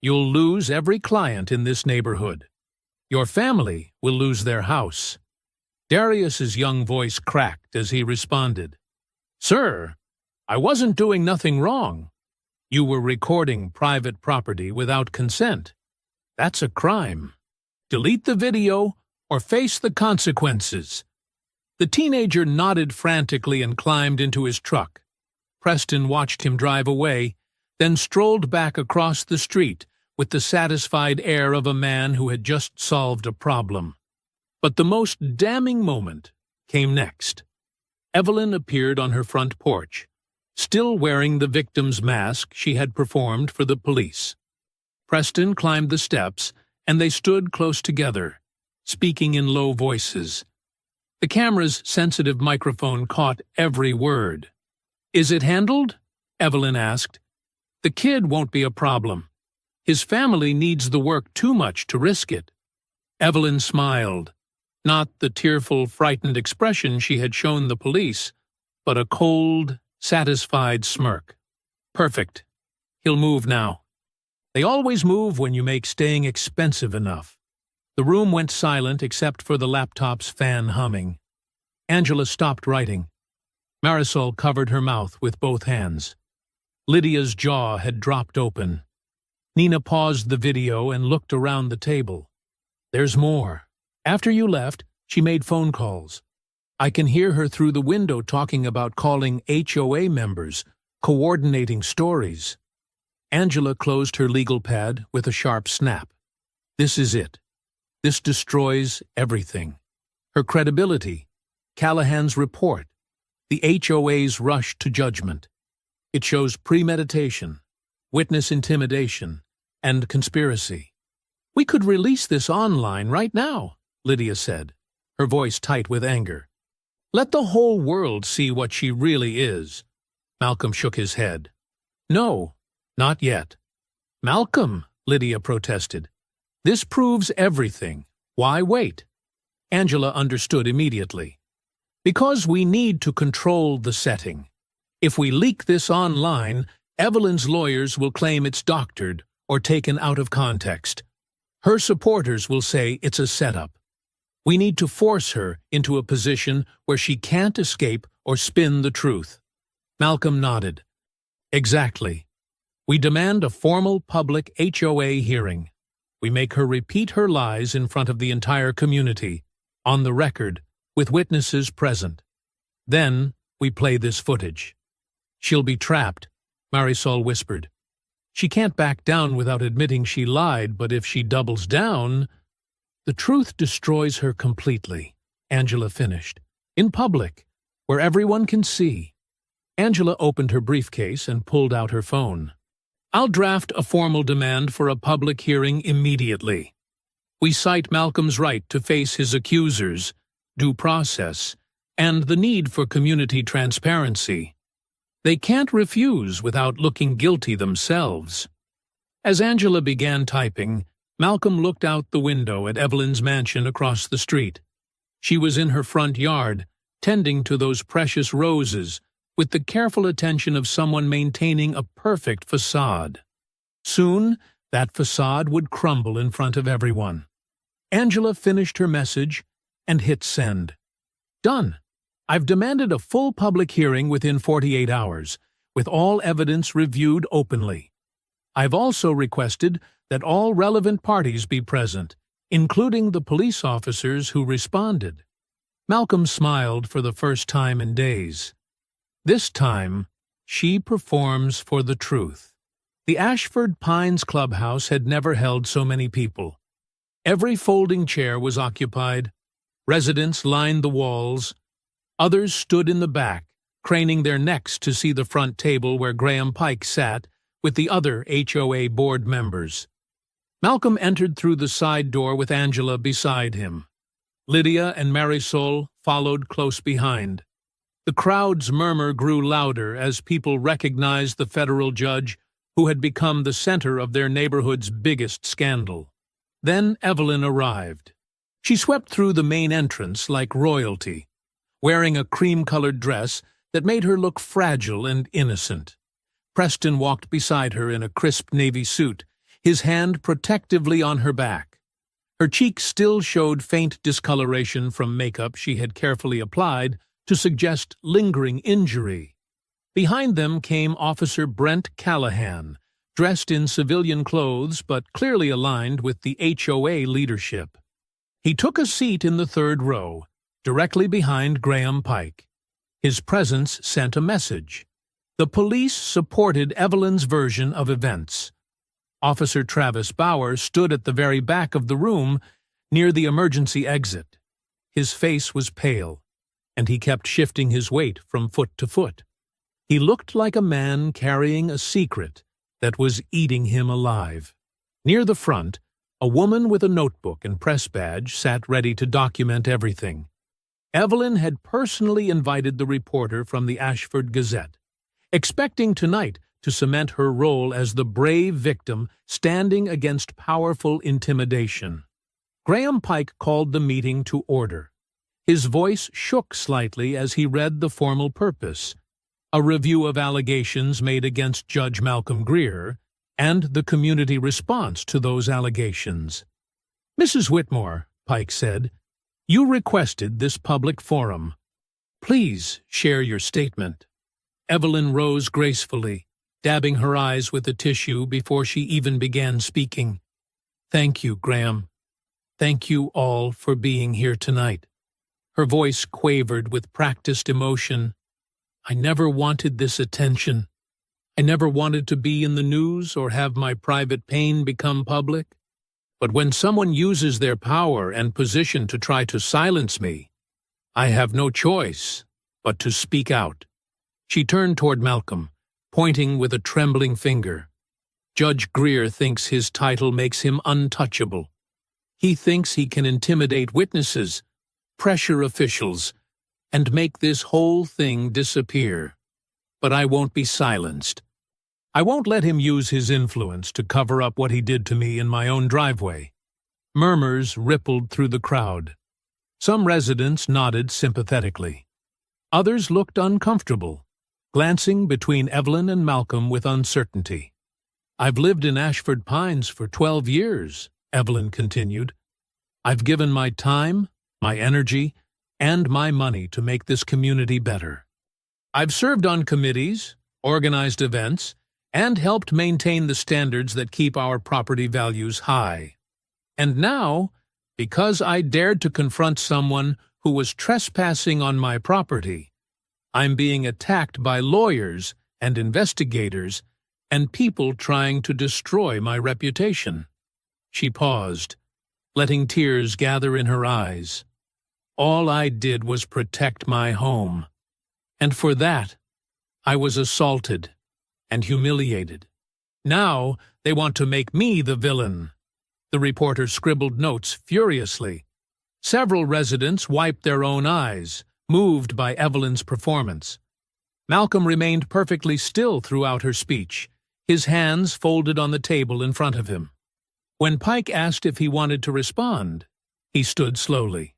You'll lose every client in this neighborhood. Your family will lose their house." Darius's young voice cracked as he responded. "Sir, I wasn't doing nothing wrong. You were recording private property without consent. That's a crime. Delete the video or face the consequences." The teenager nodded frantically and climbed into his truck. Preston watched him drive away, then strolled back across the street with the satisfied air of a man who had just solved a problem. But the most damning moment came next. Evelyn appeared on her front porch, still wearing the victim's mask she had performed for the police. Preston climbed the steps, and they stood close together, speaking in low voices. The camera's sensitive microphone caught every word. "Is it handled?" Evelyn asked. "The kid won't be a problem. His family needs the work too much to risk it." Evelyn smiled, not the tearful, frightened expression she had shown the police, but a cold, satisfied smirk. "Perfect. He'll move now. They always move when you make staying expensive enough." The room went silent except for the laptop's fan humming. Angela stopped writing. Marisol covered her mouth with both hands. Lydia's jaw had dropped open. Nina paused the video and looked around the table. "There's more. After you left, she made phone calls. I can hear her through the window talking about calling HOA members, coordinating stories. Angela closed her legal pad with a sharp snap. This is it. This destroys everything. Her credibility, Callahan's report, the HOA's rush to judgment. It shows premeditation, witness intimidation, and conspiracy. We could release this online right now, Lydia said, her voice tight with anger. Let the whole world see what she really is. Malcolm shook his head. No, not yet. Malcolm, Lydia protested. This proves everything. Why wait? Angela understood immediately. Because we need to control the setting. If we leak this online, Evelyn's lawyers will claim it's doctored or taken out of context. Her supporters will say it's a setup. We need to force her into a position where she can't escape or spin the truth. Malcolm nodded. Exactly. We demand a formal public HOA hearing. We make her repeat her lies in front of the entire community, on the record, with witnesses present. Then we play this footage. She'll be trapped, Marisol whispered. She can't back down without admitting she lied, but if she doubles down... The truth destroys her completely, Angela finished. In public, where everyone can see. Angela opened her briefcase and pulled out her phone. I'll draft a formal demand for a public hearing immediately. We cite Malcolm's right to face his accusers, due process, and the need for community transparency. They can't refuse without looking guilty themselves. As Angela began typing, Malcolm looked out the window at Evelyn's mansion across the street. She was in her front yard, tending to those precious roses, with the careful attention of someone maintaining a perfect facade. Soon, that facade would crumble in front of everyone. Angela finished her message and hit send. Done. I've demanded a full public hearing within 48 hours, with all evidence reviewed openly. I've also requested that all relevant parties be present, including the police officers who responded. Malcolm smiled for the first time in days. This time, she performs for the truth. The Ashford Pines clubhouse had never held so many people. Every folding chair was occupied. Residents lined the walls. Others stood in the back, craning their necks to see the front table where Graham Pike sat with the other HOA board members. Malcolm entered through the side door with Angela beside him. Lydia and Marisol followed close behind. The crowd's murmur grew louder as people recognized the federal judge who had become the center of their neighborhood's biggest scandal. Then Evelyn arrived. She swept through the main entrance like royalty, wearing a cream-colored dress that made her look fragile and innocent. Preston walked beside her in a crisp navy suit, his hand protectively on her back. Her cheeks still showed faint discoloration from makeup she had carefully applied to suggest lingering injury. Behind them came Officer Brent Callahan, dressed in civilian clothes but clearly aligned with the HOA leadership. He took a seat in the third row, directly behind Graham Pike. His presence sent a message. The police supported Evelyn's version of events. Officer Travis Bauer stood at the very back of the room, near the emergency exit. His face was pale, and he kept shifting his weight from foot to foot. He looked like a man carrying a secret that was eating him alive. Near the front, a woman with a notebook and press badge sat ready to document everything. Evelyn had personally invited the reporter from the Ashford Gazette, expecting tonight to cement her role as the brave victim standing against powerful intimidation. Graham Pike called the meeting to order. His voice shook slightly as he read the formal purpose, a review of allegations made against Judge Malcolm Greer, and the community response to those allegations. Mrs. Whitmore, Pike said, you requested this public forum. Please share your statement. Evelyn rose gracefully, dabbing her eyes with a tissue before she even began speaking. Thank you, Graham. Thank you all for being here tonight. Her voice quavered with practiced emotion. I never wanted this attention. I never wanted to be in the news or have my private pain become public. But when someone uses their power and position to try to silence me, I have no choice but to speak out. She turned toward Malcolm, pointing with a trembling finger. Judge Greer thinks his title makes him untouchable. He thinks he can intimidate witnesses, pressure officials, and make this whole thing disappear. But I won't be silenced. I won't let him use his influence to cover up what he did to me in my own driveway. Murmurs rippled through the crowd. Some residents nodded sympathetically. Others looked uncomfortable, glancing between Evelyn and Malcolm with uncertainty. I've lived in Ashford Pines for 12 years, Evelyn continued. I've given my time, my energy, and my money to make this community better. I've served on committees, organized events, and helped maintain the standards that keep our property values high. And now, because I dared to confront someone who was trespassing on my property, I'm being attacked by lawyers and investigators and people trying to destroy my reputation. She paused, letting tears gather in her eyes. All I did was protect my home, and for that, I was assaulted and humiliated. Now they want to make me the villain. The reporter scribbled notes furiously. Several residents wiped their own eyes, moved by Evelyn's performance. Malcolm remained perfectly still throughout her speech, his hands folded on the table in front of him. When Pike asked if he wanted to respond, he stood slowly.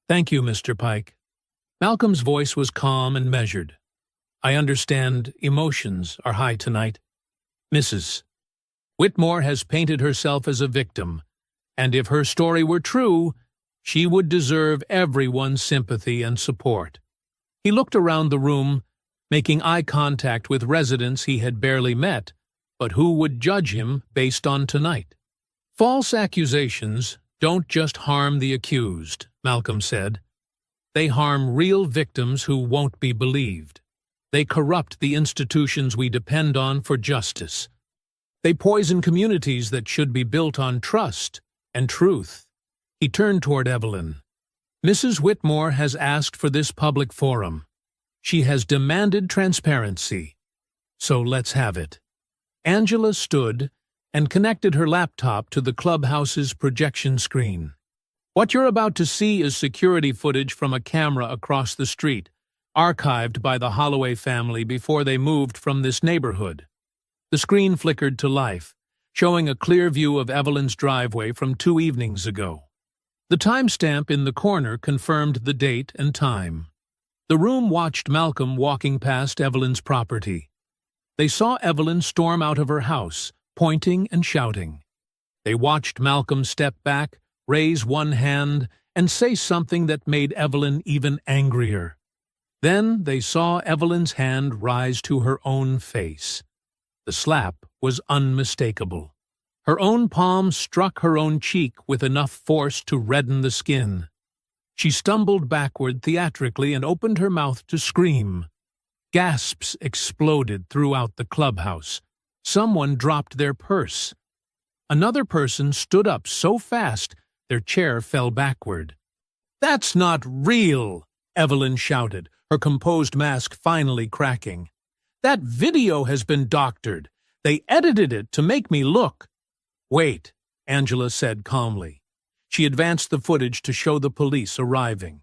Thank you, Mr. Pike. Malcolm's voice was calm and measured. I understand emotions are high tonight. Mrs. Whitmore has painted herself as a victim, and if her story were true, she would deserve everyone's sympathy and support. He looked around the room, making eye contact with residents he had barely met, but who would judge him based on tonight. False accusations don't just harm the accused, Malcolm said. They harm real victims who won't be believed. They corrupt the institutions we depend on for justice. They poison communities that should be built on trust and truth. He turned toward Evelyn. Mrs. Whitmore has asked for this public forum. She has demanded transparency. So let's have it. Angela stood and connected her laptop to the clubhouse's projection screen. What you're about to see is security footage from a camera across the street, archived by the Holloway family before they moved from this neighborhood. The screen flickered to life, showing a clear view of Evelyn's driveway from 2 evenings ago. The timestamp in the corner confirmed the date and time. The room watched Malcolm walking past Evelyn's property. They saw Evelyn storm out of her house, pointing and shouting. They watched Malcolm step back, raise one hand, and say something that made Evelyn even angrier. Then they saw Evelyn's hand rise to her own face. The slap was unmistakable. Her own palm struck her own cheek with enough force to redden the skin. She stumbled backward theatrically and opened her mouth to scream. Gasps exploded throughout the clubhouse. Someone dropped their purse. Another person stood up so fast their chair fell backward. "That's not real!" Evelyn shouted, her composed mask finally cracking. "That video has been doctored. They edited it to make me look." "Wait," Angela said calmly. She advanced the footage to show the police arriving.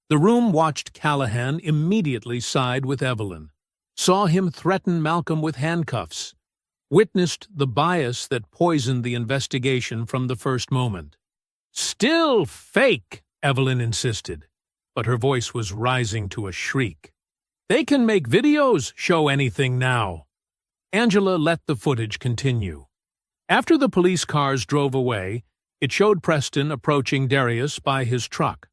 The room watched Callahan immediately side with Evelyn, saw him threaten Malcolm with handcuffs, witnessed the bias that poisoned the investigation from the first moment. "Still fake," Evelyn insisted, but her voice was rising to a shriek. "They can make videos show anything now." Angela let the footage continue. After the police cars drove away, it showed Preston approaching Darius by his truck.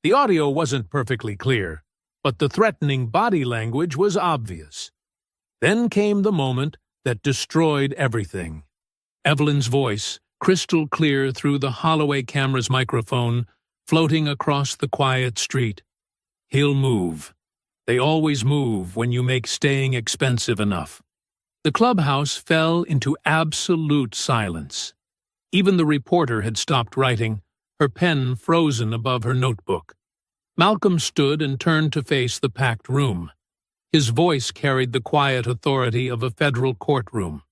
The audio wasn't perfectly clear, but the threatening body language was obvious. Then came the moment that destroyed everything. Evelyn's voice, crystal clear through the Holloway camera's microphone, floating across the quiet street. He'll move. They always move when you make staying expensive enough. The clubhouse fell into absolute silence. Even the reporter had stopped writing, her pen frozen above her notebook. Malcolm stood and turned to face the packed room. His voice carried the quiet authority of a federal courtroom.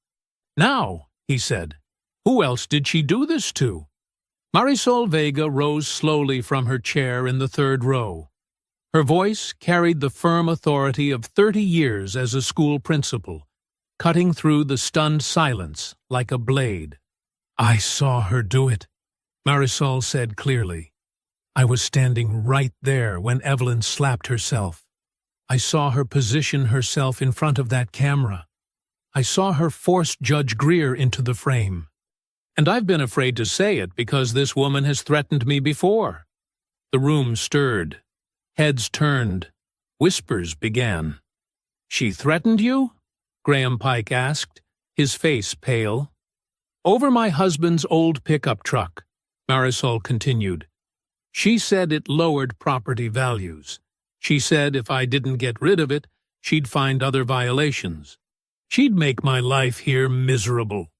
"Now," he said, "who else did she do this to?" Marisol Vega rose slowly from her chair in the third row. Her voice carried the firm authority of 30 years as a school principal, cutting through the stunned silence like a blade. "I saw her do it," Marisol said clearly. "I was standing right there when Evelyn slapped herself. I saw her position herself in front of that camera. I saw her force Judge Greer into the frame. And I've been afraid to say it because this woman has threatened me before." The room stirred. Heads turned. Whispers began. "She threatened you?" Graham Pike asked, his face pale. "Over my husband's old pickup truck," Marisol continued. "She said it lowered property values. She said if I didn't get rid of it, she'd find other violations. She'd make my life here miserable."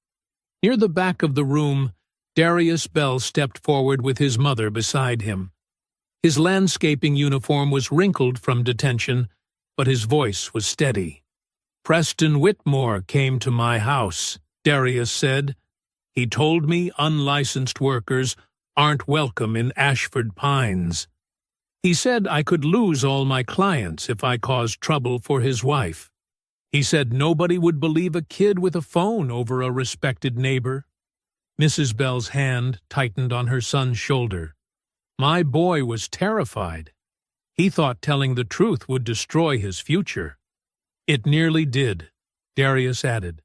Near the back of the room, Darius Bell stepped forward with his mother beside him. His landscaping uniform was wrinkled from detention, but his voice was steady. "Preston Whitmore came to my house," Darius said. "He told me unlicensed workers aren't welcome in Ashford Pines. He said I could lose all my clients if I caused trouble for his wife. He said nobody would believe a kid with a phone over a respected neighbor." Mrs. Bell's hand tightened on her son's shoulder. "My boy was terrified. He thought telling the truth would destroy his future." "It nearly did," Darius added.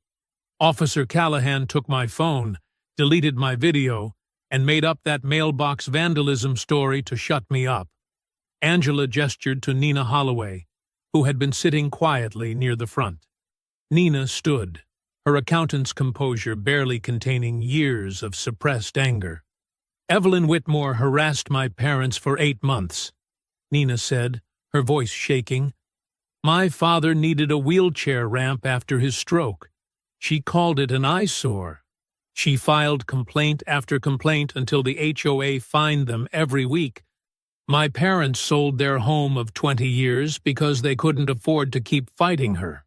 "Officer Callahan took my phone, deleted my video, and made up that mailbox vandalism story to shut me up." Angela gestured to Nina Holloway, who had been sitting quietly near the front. Nina stood, her accountant's composure barely containing years of suppressed anger. "Evelyn Whitmore harassed my parents for 8 months," Nina said, her voice shaking. "My father needed a wheelchair ramp after his stroke. She called it an eyesore. She filed complaint after complaint until the HOA fined them every week. My parents sold their home of 20 years because they couldn't afford to keep fighting her."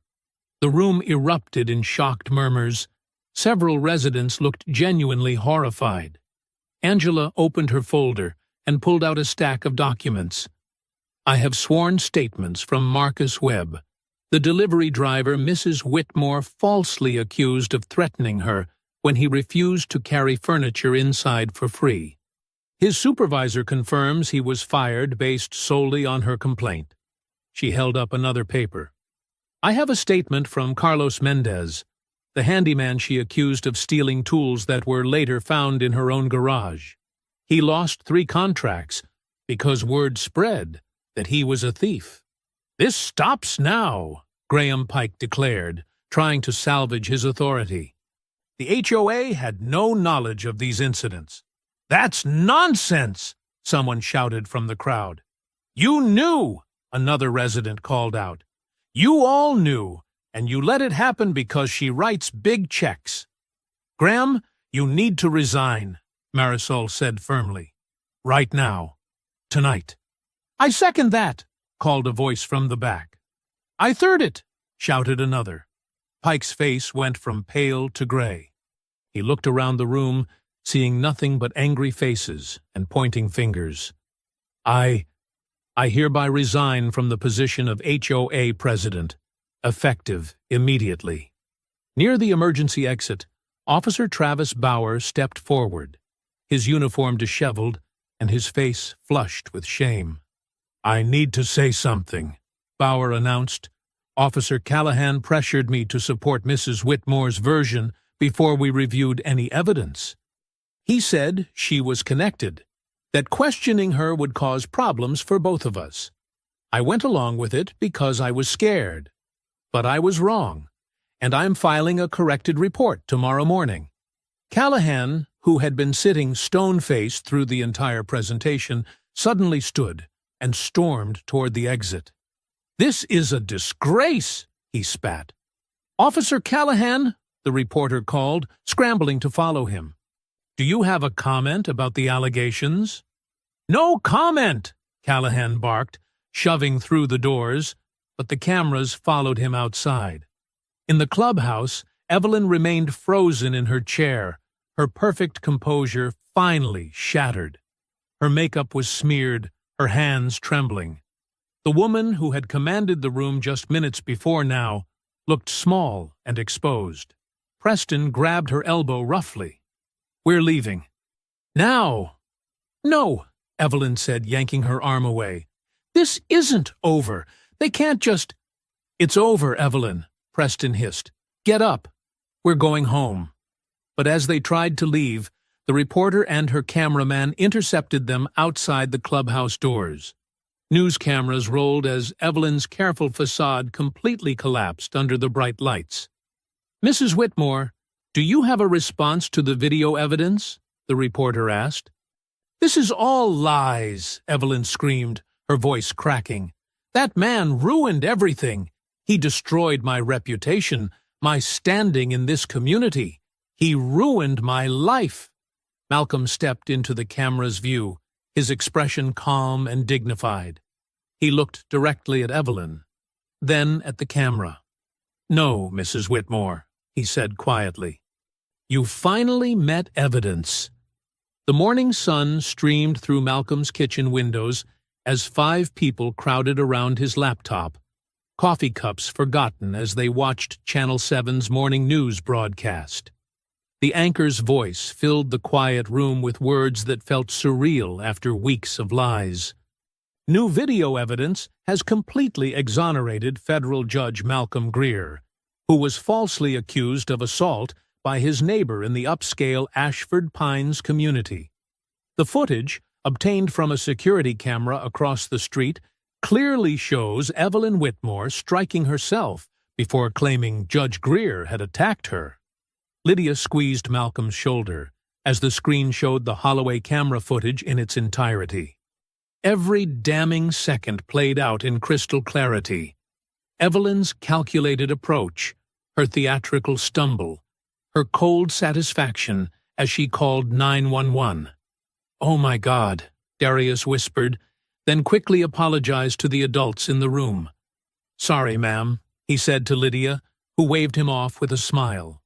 The room erupted in shocked murmurs. Several residents looked genuinely horrified. Angela opened her folder and pulled out a stack of documents. "I have sworn statements from Marcus Webb, the delivery driver Mrs. Whitmore falsely accused of threatening her when he refused to carry furniture inside for free. His supervisor confirms he was fired based solely on her complaint." She held up another paper. "I have a statement from Carlos Mendez, the handyman she accused of stealing tools that were later found in her own garage. He lost 3 contracts because word spread that he was a thief." "This stops now," Graham Pike declared, trying to salvage his authority. "The HOA had no knowledge of these incidents." "That's nonsense!" someone shouted from the crowd. "You knew!" another resident called out. "You all knew, and you let it happen because she writes big checks." "Graham, you need to resign," Marisol said firmly. "Right now. Tonight." "I second that," called a voice from the back. "I third it," shouted another. Pike's face went from pale to gray. He looked around the room, seeing nothing but angry faces and pointing fingers. I hereby resign from the position of HOA president, effective immediately." Near the emergency exit, Officer Travis Bauer stepped forward, his uniform disheveled and his face flushed with shame. "I need to say something," Bauer announced. "Officer Callahan pressured me to support Mrs. Whitmore's version before we reviewed any evidence. He said she was connected, that questioning her would cause problems for both of us. I went along with it because I was scared. But I was wrong, and I'm filing a corrected report tomorrow morning." Callahan, who had been sitting stone-faced through the entire presentation, suddenly stood and stormed toward the exit. "This is a disgrace," he spat. "Officer Callahan," the reporter called, scrambling to follow him. "Do you have a comment about the allegations?" "No comment," Callahan barked, shoving through the doors, but the cameras followed him outside. In the clubhouse, Evelyn remained frozen in her chair, her perfect composure finally shattered. Her makeup was smeared, her hands trembling. The woman who had commanded the room just minutes before now looked small and exposed. Preston grabbed her elbow roughly. "We're leaving." "Now!" "No," Evelyn said, yanking her arm away. "This isn't over. They can't just—" "It's over, Evelyn," Preston hissed. "Get up. We're going home." But as they tried to leave, the reporter and her cameraman intercepted them outside the clubhouse doors. News cameras rolled as Evelyn's careful facade completely collapsed under the bright lights. "Mrs. Whitmore, do you have a response to the video evidence?" the reporter asked. "This is all lies," Evelyn screamed, her voice cracking. "That man ruined everything. He destroyed my reputation, my standing in this community. He ruined my life." Malcolm stepped into the camera's view, his expression calm and dignified. He looked directly at Evelyn, then at the camera. "No, Mrs. Whitmore," he said quietly. "You finally met evidence." The morning sun streamed through Malcolm's kitchen windows as 5 people crowded around his laptop, coffee cups forgotten as they watched Channel 7's morning news broadcast. The anchor's voice filled the quiet room with words that felt surreal after weeks of lies. New video evidence has completely exonerated federal judge Malcolm Greer, who was falsely accused of assault by his neighbor in the upscale Ashford Pines community. The footage, obtained from a security camera across the street, clearly shows Evelyn Whitmore striking herself before claiming Judge Greer had attacked her. Lydia squeezed Malcolm's shoulder as the screen showed the Holloway camera footage in its entirety. Every damning second played out in crystal clarity. Evelyn's calculated approach, her theatrical stumble, her cold satisfaction as she called 911. "Oh my God," Darius whispered, then quickly apologized to the adults in the room. "Sorry, ma'am," he said to Lydia, who waved him off with a smile.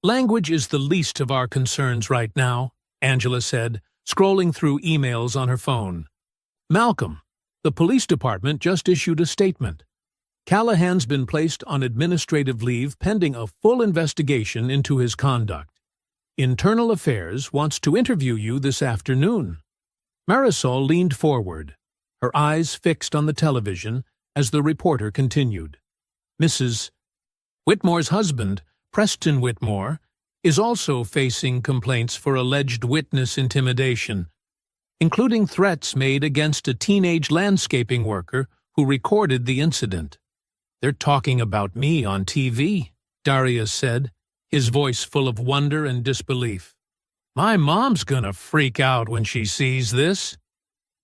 "Language is the least of our concerns right now," Angela said, scrolling through emails on her phone. "Malcolm, the police department just issued a statement. Callahan's been placed on administrative leave pending a full investigation into his conduct. Internal Affairs wants to interview you this afternoon." Marisol leaned forward, her eyes fixed on the television as the reporter continued. "Mrs. Whitmore's husband, Preston Whitmore, is also facing complaints for alleged witness intimidation, including threats made against a teenage landscaping worker who recorded the incident." "They're talking about me on TV," Darius said, his voice full of wonder and disbelief. "My mom's gonna freak out when she sees this."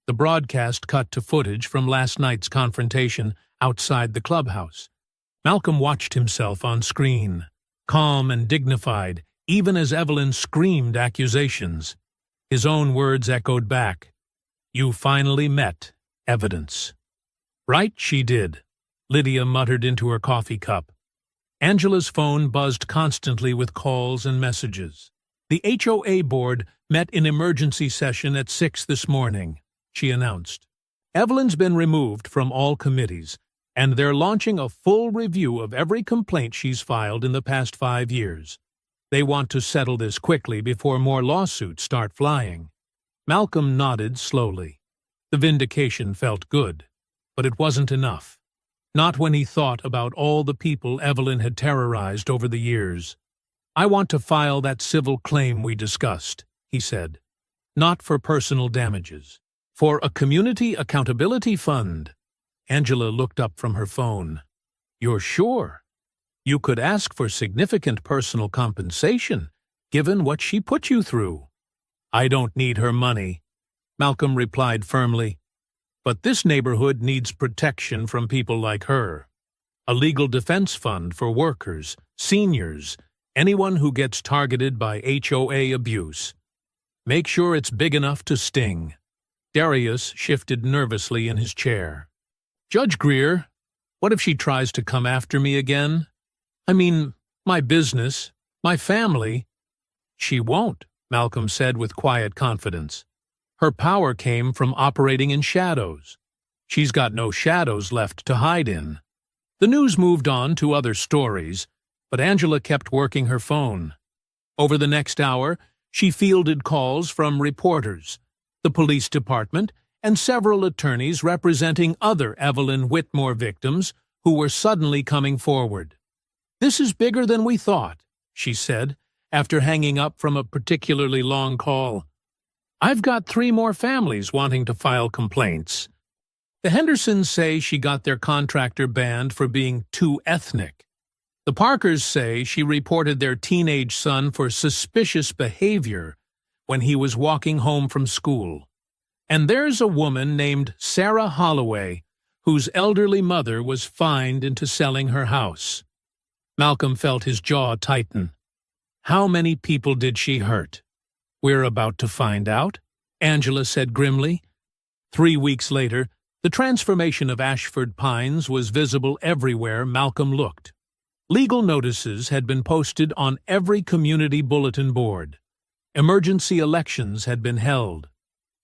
The broadcast cut to footage from last night's confrontation outside the clubhouse. Malcolm watched himself on screen, calm and dignified, even as Evelyn screamed accusations. His own words echoed back. "You finally met evidence." "Right, she did," Lydia muttered into her coffee cup. Angela's phone buzzed constantly with calls and messages. "The HOA board met in emergency session at 6 this morning," she announced. "Evelyn's been removed from all committees, and they're launching a full review of every complaint she's filed in the past 5 years. They want to settle this quickly before more lawsuits start flying." Malcolm nodded slowly. The vindication felt good, but it wasn't enough. Not when he thought about all the people Evelyn had terrorized over the years. "I want to file that civil claim we discussed," he said. "Not for personal damages. For a community accountability fund." Angela looked up from her phone. "You're sure? You could ask for significant personal compensation, given what she put you through." I don't need her money, Malcolm replied firmly. But this neighborhood needs protection from people like her. A legal defense fund for workers, seniors, anyone who gets targeted by HOA abuse. Make sure it's big enough to sting. Darius shifted nervously in his chair. Judge Greer, what if she tries to come after me again? I mean, my business, my family. She won't, Malcolm said with quiet confidence. Her power came from operating in shadows. She's got no shadows left to hide in. The news moved on to other stories, but Angela kept working her phone. Over the next hour, she fielded calls from reporters, the police department, and several attorneys representing other Evelyn Whitmore victims who were suddenly coming forward. This is bigger than we thought, she said, after hanging up from a particularly long call. I've got 3 more families wanting to file complaints. The Hendersons say she got their contractor banned for being too ethnic. The Parkers say she reported their teenage son for suspicious behavior when he was walking home from school. And there's a woman named Sarah Holloway, whose elderly mother was fined into selling her house. Malcolm felt his jaw tighten. How many people did she hurt? We're about to find out, Angela said grimly. 3 weeks later, the transformation of Ashford Pines was visible everywhere Malcolm looked. Legal notices had been posted on every community bulletin board. Emergency elections had been held.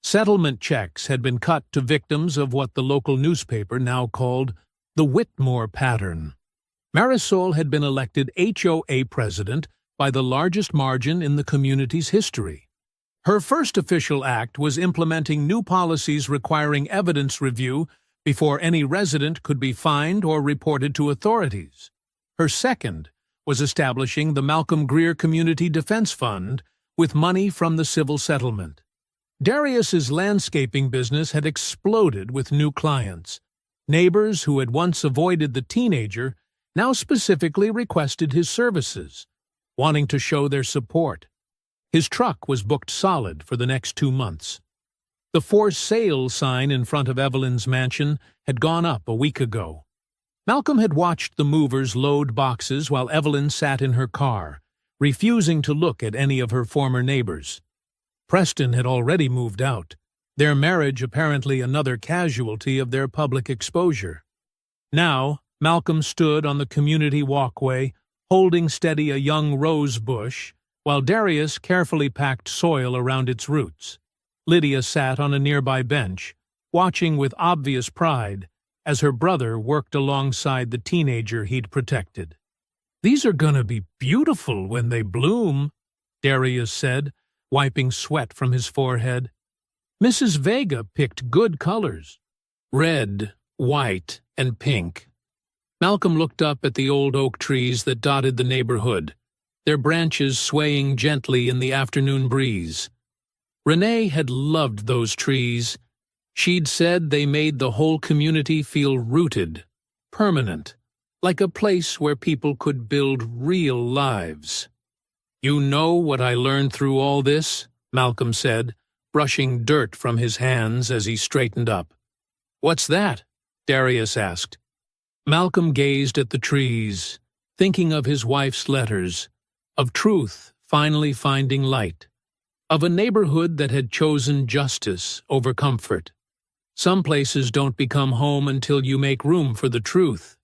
Settlement checks had been cut to victims of what the local newspaper now called the Whitmore pattern. Marisol had been elected HOA president by the largest margin in the community's history. Her first official act was implementing new policies requiring evidence review before any resident could be fined or reported to authorities. Her second was establishing the Malcolm Greer Community Defense Fund with money from the civil settlement. Darius's landscaping business had exploded with new clients. Neighbors who had once avoided the teenager now specifically requested his services, wanting to show their support. His truck was booked solid for the next 2 months. The for sale sign in front of Evelyn's mansion had gone up a week ago. Malcolm had watched the movers load boxes while Evelyn sat in her car, refusing to look at any of her former neighbors. Preston had already moved out, their marriage apparently another casualty of their public exposure. Now, Malcolm stood on the community walkway, holding steady a young rose bush, while Darius carefully packed soil around its roots. Lydia sat on a nearby bench, watching with obvious pride as her brother worked alongside the teenager he'd protected. "These are gonna be beautiful when they bloom," Darius said, wiping sweat from his forehead. "Mrs. Vega picked good colors. Red, white, and pink." Malcolm looked up at the old oak trees that dotted the neighborhood, their branches swaying gently in the afternoon breeze. Renee had loved those trees. She'd said they made the whole community feel rooted, permanent, like a place where people could build real lives. "You know what I learned through all this?" Malcolm said, brushing dirt from his hands as he straightened up. "What's that?" Darius asked. Malcolm gazed at the trees, thinking of his wife's letters, of truth finally finding light, of a neighborhood that had chosen justice over comfort. Some places don't become home until you make room for the truth.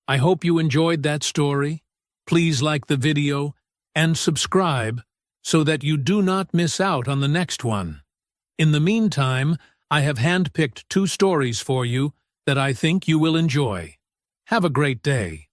I hope you enjoyed that story. Please like the video and subscribe so that you do not miss out on the next one. In the meantime, I have handpicked 2 stories for you that I think you will enjoy. Have a great day.